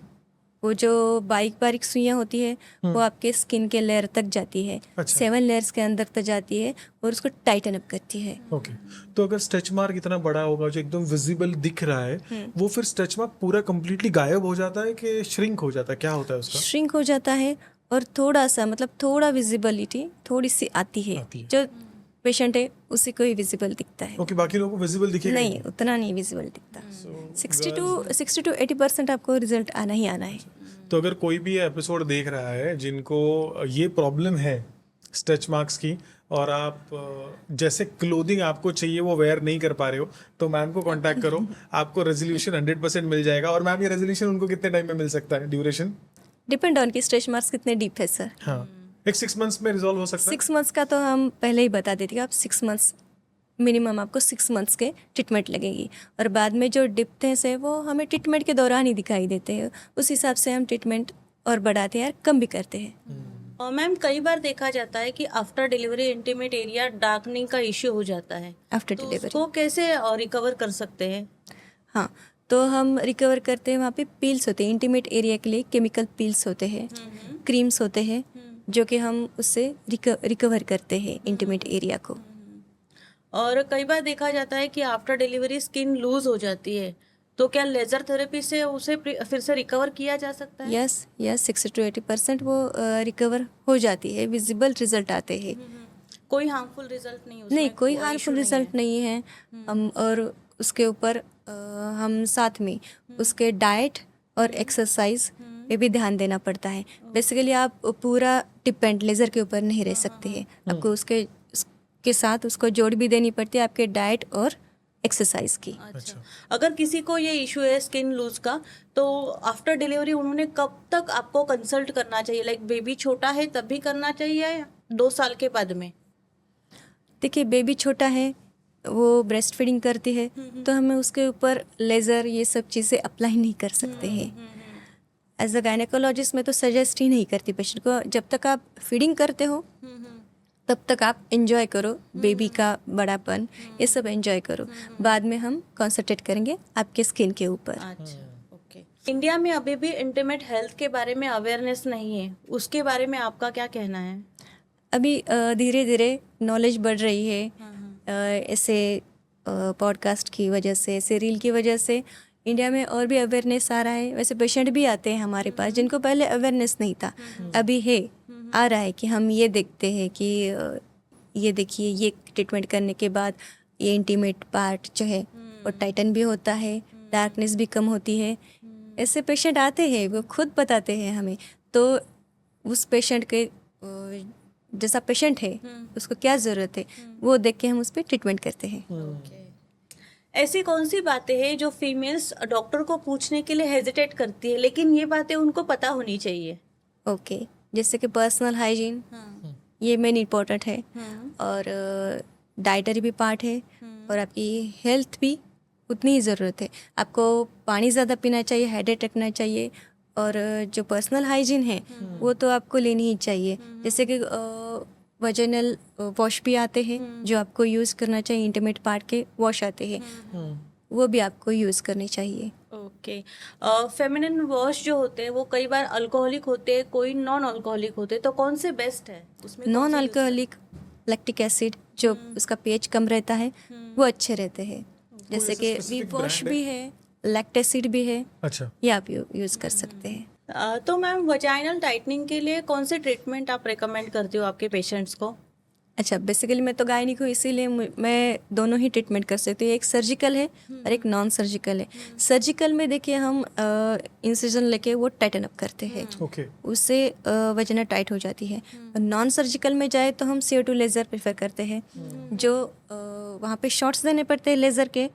B: वो जो बारीक बारीक सुइयाँ होती है वो आपके स्किन के लेयर तक जाती है,
A: अच्छा।
B: 7 लेयर्स के अंदर तक जाती है, और उसको टाइटन अप करती है।
A: ओके। तो अगर स्ट्रेच मार्क इतना बड़ा होगा जो एकदम विजिबल दिख रहा है, वो फिर स्ट्रेच मार्क पूरा कंप्लीटली गायब हो जाता है कि श्रिंक हो जाता है, क्या होता है उसका?
B: श्रिंक हो जाता है, और थोड़ा सा, मतलब थोड़ा विजिबिलिटी थोड़ी सी आती है, जो पेशेंट है उसी को ही विजिबल दिखता है।
A: ओके, बाकी लोगों को विजिबल दिखेगा
B: नहीं, उतना नहीं विजिबल दिखता। 60 to 80% आपको रिजल्ट आना ही आना है।
A: तो अगर कोई भी एपिसोड देख रहा है जिनको ये प्रॉब्लम है स्ट्रेच मार्क्स की, और आप जैसे क्लोथिंग आपको चाहिए वो वेयर नहीं कर पा रहे हो, तो मैम को कांटेक्ट करो, आपको रेजोल्यूशन 100% मिल जाएगा। और मैम, ये रेजोल्यूशन उनको कितने टाइम में मिल सकता है, ड्यूरेशन?
B: डिपेंड ऑन की स्ट्रेच मार्क्स कितने डीप है सर।
A: हाँ, एक 6 मंथ्स में रिजॉल्व हो सकता है?
B: 6 मंथ्स का तो हम पहले ही बता देते हैं, आप 6 मंथ्स मिनिमम, आपको 6 मंथ्स के ट्रीटमेंट लगेगी, और बाद में जो डिप्थनेस है वो हमें ट्रीटमेंट के दौरान ही दिखाई देते हैं, उस हिसाब से हम ट्रीटमेंट और बढ़ाते हैं, कम भी करते हैं।
C: और मैम, कई बार देखा जाता है कि after delivery intimate area darkening का इश्यू हो जाता है,
B: आफ्टर
C: तो
B: डिलीवरी
C: उसको कैसे रिकवर कर सकते हैं?
B: हाँ, तो हम रिकवर करते हैं, वहाँ पे पील्स होते हैं, इंटीमेट एरिया के लिए केमिकल पील्स होते हैं, क्रीम्स होते हैं, जो कि हम उससे रिकवर करते हैं इंटीमेट एरिया को।
C: और कई बार देखा जाता है कि आफ्टर डिलीवरी स्किन लूज हो जाती है, तो क्या लेजर थेरेपी से उसे फिर से रिकवर किया जा सकता है?
B: यस, 60 to 80% वो रिकवर हो जाती है, विजिबल रिजल्ट आते हैं।
C: कोई हार्मफुल रिजल्ट नहीं उसमें?
B: नहीं, कोई हार्मफुल रिजल्ट नहीं है। हम और उसके ऊपर हम साथ में उसके डाइट और एक्सरसाइज पे भी ध्यान देना पड़ता है। बेसिकली आप पूरा डिपेंड लेज़र के ऊपर नहीं रह सकते हैं, आपको उसके साथ उसको जोड़ भी देनी पड़ती है आपके डाइट और एक्सरसाइज की।
C: अच्छा, अगर किसी को ये इशू है स्किन लूज का, तो आफ्टर डिलीवरी उन्होंने कब तक आपको कंसल्ट करना चाहिए? लाइक बेबी छोटा है तब भी करना चाहिए या 2 साल के बाद में?
B: देखिए, बेबी छोटा है, वो ब्रेस्ट फीडिंग करती है, तो हमें उसके ऊपर लेज़र ये सब चीज़ें अप्लाई नहीं कर सकते हैं। एज अ गायनेकोलॉजिस्ट मैं तो सजेस्ट ही नहीं करती पेशेंट को। जब तक आप फीडिंग करते हो तब तक आप एंजॉय करो बेबी का बड़ापन, ये सब एंजॉय करो। बाद में हम कॉन्सेंट्रेट करेंगे आपके स्किन के ऊपर।
C: अच्छा, ओके। इंडिया में अभी भी इंटीमेट हेल्थ के बारे में अवेयरनेस नहीं है, उसके बारे में आपका क्या कहना है?
B: अभी धीरे धीरे नॉलेज बढ़ रही है। ऐसे पॉडकास्ट की वजह से, ऐसे रील की वजह से इंडिया में और भी अवेयरनेस आ रहा है। वैसे पेशेंट भी आते हैं हमारे पास जिनको पहले अवेयरनेस नहीं था, अभी है, आ रहा है कि हम ये देखते हैं कि ये देखिए, ये ट्रीटमेंट करने के बाद ये इंटीमेट पार्ट जो है वो टाइटन भी होता है, डार्कनेस भी कम होती है। ऐसे पेशेंट आते हैं, वो खुद बताते हैं हमें। तो उस पेशेंट के जैसा पेशेंट है उसको क्या ज़रूरत है, वो देख के हम उस पर ट्रीटमेंट करते हैं।
C: ऐसी कौन सी बातें हैं जो फीमेल्स डॉक्टर को पूछने के लिए हेजिटेट करती है, लेकिन ये बातें उनको पता होनी चाहिए?
B: ओके, जैसे कि पर्सनल हाइजीन, ये मेन इम्पोर्टेंट है, और डाइटरी भी पार्ट है, और आपकी हेल्थ भी उतनी ही ज़रूरत है। आपको पानी ज़्यादा पीना चाहिए, हाइड्रेट रखना चाहिए, और जो पर्सनल हाइजीन है वो तो आपको लेनी ही चाहिए। जैसे कि वजनल वॉश भी आते हैं जो आपको यूज़ करना चाहिए, इंटीमेट पार्ट के वॉश आते हैं, वो भी आपको यूज़ करनी चाहिए।
C: ओके। फेमिनिन वॉश जो होते हैं वो कई बार अल्कोहलिक होते हैं, कोई नॉन अल्कोहलिक होते हैं, तो कौन से बेस्ट है उसमें?
B: नॉन अल्कोहलिक लैक्टिक एसिड जो उसका pH कम रहता है वो अच्छे रहते हैं। जैसे कि वी वॉश भी है, लैक्टेसिड भी है,
A: अच्छा,
B: ये आप यूज़ कर सकते हैं।
C: तो मैम, वजाइनल टाइटनिंग के लिए कौन से ट्रीटमेंट आप रेकमेंड करते हो आपके पेशेंट्स को?
B: अच्छा, बेसिकली मैं तो गायनिक हूँ, इसीलिए मैं दोनों ही ट्रीटमेंट कर सकती हूँ। एक सर्जिकल है और एक नॉन सर्जिकल है। सर्जिकल में देखिए हम इंसिजन लेके वो टाइटन अप करते हैं,
A: ओके,
B: उससे वजना टाइट हो जाती है। नॉन सर्जिकल में जाए तो हम CO2 लेज़र प्रेफर करते हैं, जो वहाँ पे शॉट्स देने पड़ते हैं लेज़र के।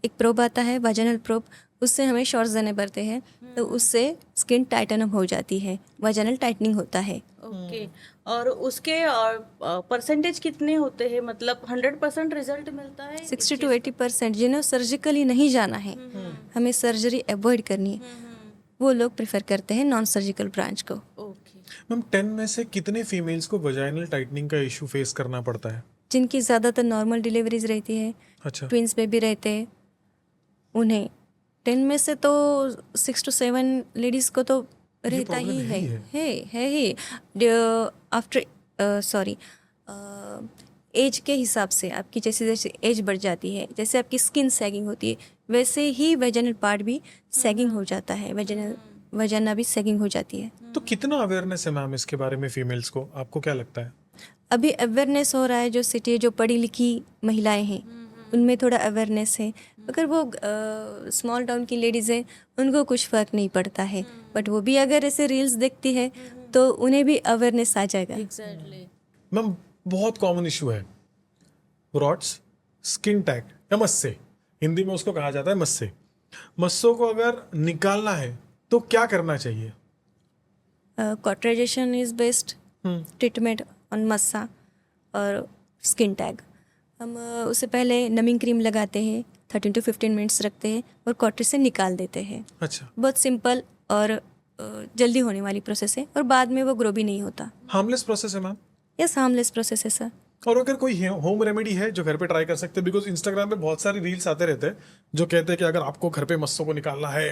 B: एक प्रोब आता है वजाइनल प्रोब, उससे हमें शॉट्स देने पड़ते हैं, तो उससे स्किन टाइटन अप हो जाती है, वजाइनल टाइटनिंग होता है।
C: ओके। और उसके परसेंटेज कितने होते हैं? मतलब 100% रिजल्ट मिलता है?
B: 60 to 80% जिन्हें सर्जिकली नहीं जाना है, हमें सर्जरी अवॉइड करनी है, वो लोग प्रेफर करते हैं नॉन सर्जिकल ब्रांच को।
C: ओके।
A: मैम 10 में से कितने फीमेल्स को वजाइनल टाइटनिंग का इशू फेस करना पड़ता है?
B: जिनकी ज़्यादातर नॉर्मल डिलीवरीज रहती है,
A: अच्छा,
B: ट्विंस बेबी रहते हैं, उन्हें 10 में से तो 6 to 7 लेडीज़ को तो रहता ही
A: problem
B: है ही। आफ्टर सॉरी, एज के हिसाब से आपकी जैसे जैसे एज बढ़ जाती है, जैसे आपकी स्किन सैगिंग होती है, वैसे ही वेजिनल पार्ट भी सैगिंग हो जाता है, वजाना भी सैगिंग हो जाती है।
A: तो कितना अवेयरनेस है मैम इसके बारे में फीमेल्स को, आपको क्या लगता है?
B: अभी अवेयरनेस हो रहा है, जो सिटी जो पढ़ी लिखी महिलाएं हैं उनमें थोड़ा अवेयरनेस है। अगर वो स्मॉल टाउन की लेडीज़ हैं उनको कुछ फ़र्क नहीं पड़ता है, बट वो भी अगर ऐसे रील्स देखती है तो उन्हें भी अवेयरनेस आ जाएगा।
C: एग्जैक्टली।
A: मैम बहुत कॉमन इशू है रॉट्स, स्किन टैग या मस्से, हिंदी में उसको कहा जाता है मस्से। मस्सों को अगर निकालना है तो क्या करना चाहिए?
B: Cauterisation is best treatment on मस्सा और स्किन टैग। हम उससे पहले नमिंग क्रीम लगाते हैं, 13 to 15 मिनट्स रखते हैं और कॉटरी से निकाल देते हैं।
A: अच्छा,
B: बहुत सिंपल और जल्दी होने वाली प्रोसेस है, और बाद में वो ग्रो भी नहीं होता।
A: हार्मलेस प्रोसेस है मैम?
B: यस, हार्मलेस प्रोसेस है सर।
A: और अगर कोई होम रेमेडी है जो घर पे ट्राई कर सकते हैं, बिकॉज इंस्टाग्राम पे बहुत सारी रील्स आते रहते हैं जो कहते हैं कि अगर आपको घर पे मस्सों को निकालना है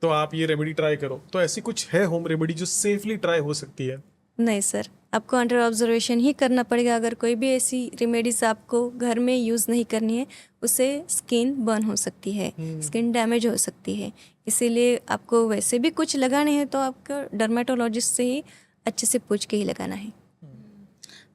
A: तो आप ये रेमेडी ट्राई करो, तो ऐसी कुछ है होम रेमेडी जो सेफली ट्राई हो सकती है?
B: नहीं सर, आपको अंडर ऑब्जर्वेशन ही करना पड़ेगा। अगर कोई भी ऐसी रेमेडीज आपको घर में यूज़ नहीं करनी है, उससे स्किन बर्न हो सकती है, स्किन डैमेज हो सकती है। इसीलिए आपको वैसे भी कुछ लगाने हैं तो आपको डर्मेटोलॉजिस्ट से ही अच्छे से पूछ के ही लगाना है।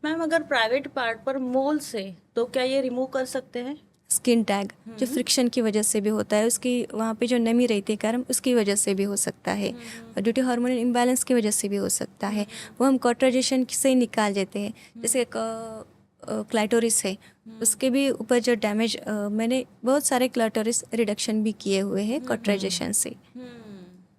C: मैम, अगर प्राइवेट पार्ट पर मोल्स है तो क्या ये रिमूव कर सकते हैं?
B: स्किन टैग जो फ्रिक्शन की वजह से भी होता है, उसकी वहाँ पे जो नमी रहती है गर्म, उसकी वजह से भी हो सकता है, और ड्यू टू हार्मोनल इम्बैलेंस की वजह से भी हो सकता है। वो हम कॉटराइजेशन से ही निकाल देते हैं। जैसे क्लाइटोरिस है, उसके भी ऊपर जो डैमेज, मैंने बहुत सारे क्लाइटोरिस रिडक्शन भी किए हुए हैं कॉटराइजेशन से।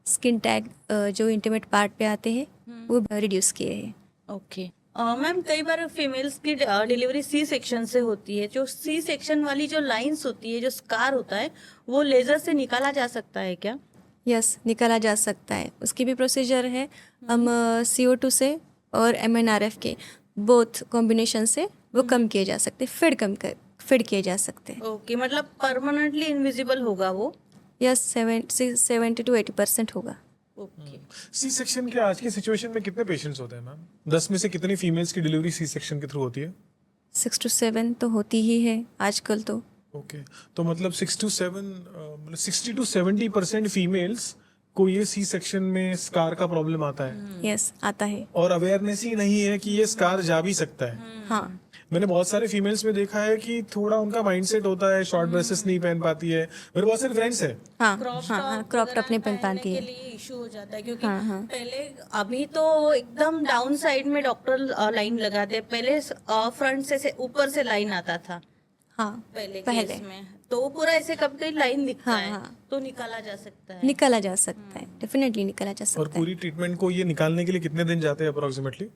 B: स्किन टैग जो इंटीमेट पार्ट पे आते हैं वो रिड्यूस किए हैं।
C: ओके मैम, कई बार फीमेल्स की डिलीवरी सी सेक्शन से होती है। जो सी सेक्शन वाली जो लाइंस होती है, जो स्कार होता है, वो लेजर से निकाला जा सकता है क्या?
B: यस, निकाला जा सकता है। उसकी भी प्रोसीजर है। हम CO2 से और MNRF के बोथ कॉम्बिनेशन से वो कम किए जा सकते, फिड किए जा सकते हैं।
C: ओके, मतलब परमानेंटली इनविजिबल होगा वो?
B: यस, 70 to 80% होगा।
C: ओके,
A: सी सेक्शन के आज की सिचुएशन में कितने पेशेंट्स होते हैं मैम? 10 में से कितनी फीमेल्स की डिलीवरी सी सेक्शन के थ्रू होती है?
B: 6 to 7 तो होती ही है आजकल तो।
A: ओके, तो मतलब 60 to 70% फीमेल्स को ये सी सेक्शन में स्कार का प्रॉब्लम आता है,
B: यस, आता है।
A: और अवेयरनेस ही नहीं है कि ये स्कार जा भी सकता है।
B: हाँ,
A: मैंने बहुत सारे फीमेल्स में देखा है कि थोड़ा उनका माइंडसेट होता है, शॉर्ट ड्रेसेस नहीं पहन पाती है। मेरे बहुत सारे फ्रेंड्स हैं।
B: हाँ,
C: क्रॉप
B: हाँ, क्रॉप टॉप नहीं पहन पाती
C: के
B: है।
C: लिए इशू हो जाता है, क्योंकि
B: हाँ, हाँ।
C: पहले, अभी तो एकदम डाउन साइड में डॉक्टर लाइन लगाते हैं, पहले फ्रंट से ऊपर से लाइन आता था
B: हाँ,
C: पहले
B: पहले
C: केस में। तो वो पूरा ऐसे कब कहीं लाइन दिखता
B: हाँ,
C: है,
B: हाँ।
C: तो निकाला जा सकता है।
B: निकाला जा सकता है, डेफिनेटली निकाला जा
A: और
B: सकता है।
A: पूरी ट्रीटमेंट को ये निकालने के लिए कितने दिन जाते हैं अप्रोक्सीमेटली?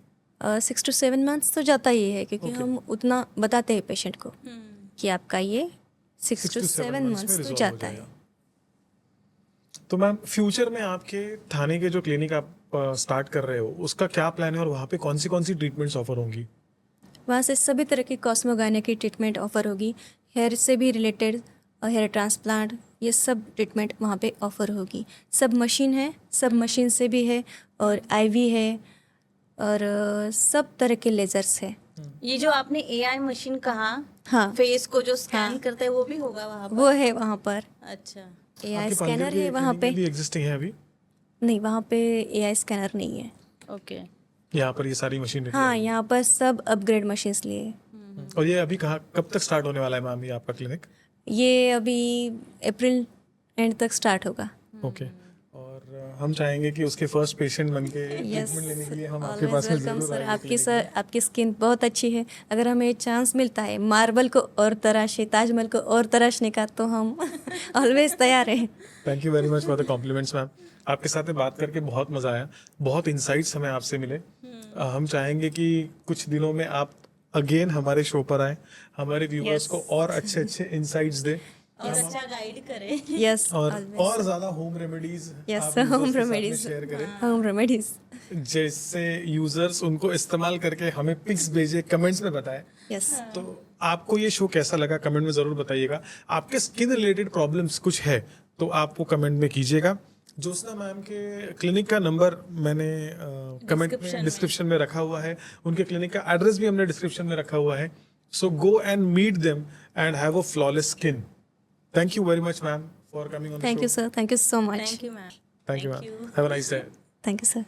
B: 6 to 7 months तो जाता ही है, क्योंकि हम उतना बताते हैं पेशेंट को कि आपका ये 6 to 7
A: में
B: months तो
A: resolve हो
B: जाता
A: जाएगा।
B: है।
A: तो मैम, फ्यूचर में आपके थाने के जो क्लिनिक आप स्टार्ट कर रहे हो, उसका क्या प्लान है और वहाँ पे कौन सी ट्रीटमेंट्स ऑफर होंगी?
B: वहाँ से सभी तरह की कॉस्मोगायने की ट्रीटमेंट ऑफर होगी। हेयर से भी रिलेटेड, हेयर ट्रांसप्लांट, ये सब ट्रीटमेंट वहाँ पे ऑफर होगी। सब मशीन है, सब मशीन से भी है, और IV है, और सब तरह के लेजर्स है।
C: ये जो आपने AI मशीन कहा,
B: हाँ,
C: फेस को जो स्कैन
B: हाँ।
C: करता है, वो भी होगा वहाँ पर?
B: वो है वहाँ पर।
C: अच्छा,
B: AI
A: आपके
B: स्कैनर
A: पालघर के
B: है वहाँ
A: clinic
B: पे।
A: में भी एग्जिस्टिंग है अभी?
B: नहीं, वहाँ पे AI स्कैनर नहीं है।
C: ओके।
A: यहाँ पर ये सारी मशीन
B: हाँ, यहाँ पर सब अपग्रेड मशीन्स लिए।
A: और ये अभी कब तक स्टार्ट होने वाला है मैम ये आपका क्लिनिक?
B: ये अभी अप्रैल एंड तक स्टार्ट होगा।
A: ओके, और हम चाहेंगे कि उसके फर्स्ट पेशेंट बन के
B: यस,
A: ट्रीटमेंट लेने के लिए हम आपके
B: ऑलवेज
A: पास में
B: वेलकम
A: जरूर
B: सर।
A: आएंगे
B: आपकी सर, आपकी स्किन बहुत अच्छी है। अगर हमें चांस मिलता है मार्बल को और तराशे, ताजमहल को और तराशने का, तो हम ऑलवेज तैयार हैं।
A: Thank you very much for the compliments ma'am. आपके साथ में बात करके बहुत मजा आया, बहुत इंसाइट्स हमें आपसे मिले। हम चाहेंगे कि कुछ दिनों में आप अगेन हमारे शो पर आए, हमारे व्यूअर्स
B: Yes.
A: को और अच्छे इंसाइट्स दे,
C: और अच्छा गाइड करें।
B: यस,
A: और ज्यादा home remedies
B: yes, home remedies,
A: share करें,
B: होम रेमेडीज।
A: जैसे यूजर्स उनको इस्तेमाल करके हमें पिक्स भेजे, कमेंट्स में बताएं।
B: यस,
A: तो आपको ये शो कैसा लगा कमेंट में जरूर बताइएगा। आपके स्किन रिलेटेड प्रॉब्लम्स कुछ है तो आप वो कमेंट में कीजिएगा। ज्योत्सना मैम के क्लिनिक का नंबर मैंने कमेंट में, डिस्क्रिप्शन में रखा हुआ है। उनके क्लिनिक का एड्रेस भी हमने डिस्क्रिप्शन में रखा हुआ है। So go and meet them and have a flawless skin. Thank you very much ma'am for coming on the show.
B: Thank you sir, thank you so much.
C: Thank you ma'am.
A: Thank you ma'am, have a nice day.
B: Thank you sir.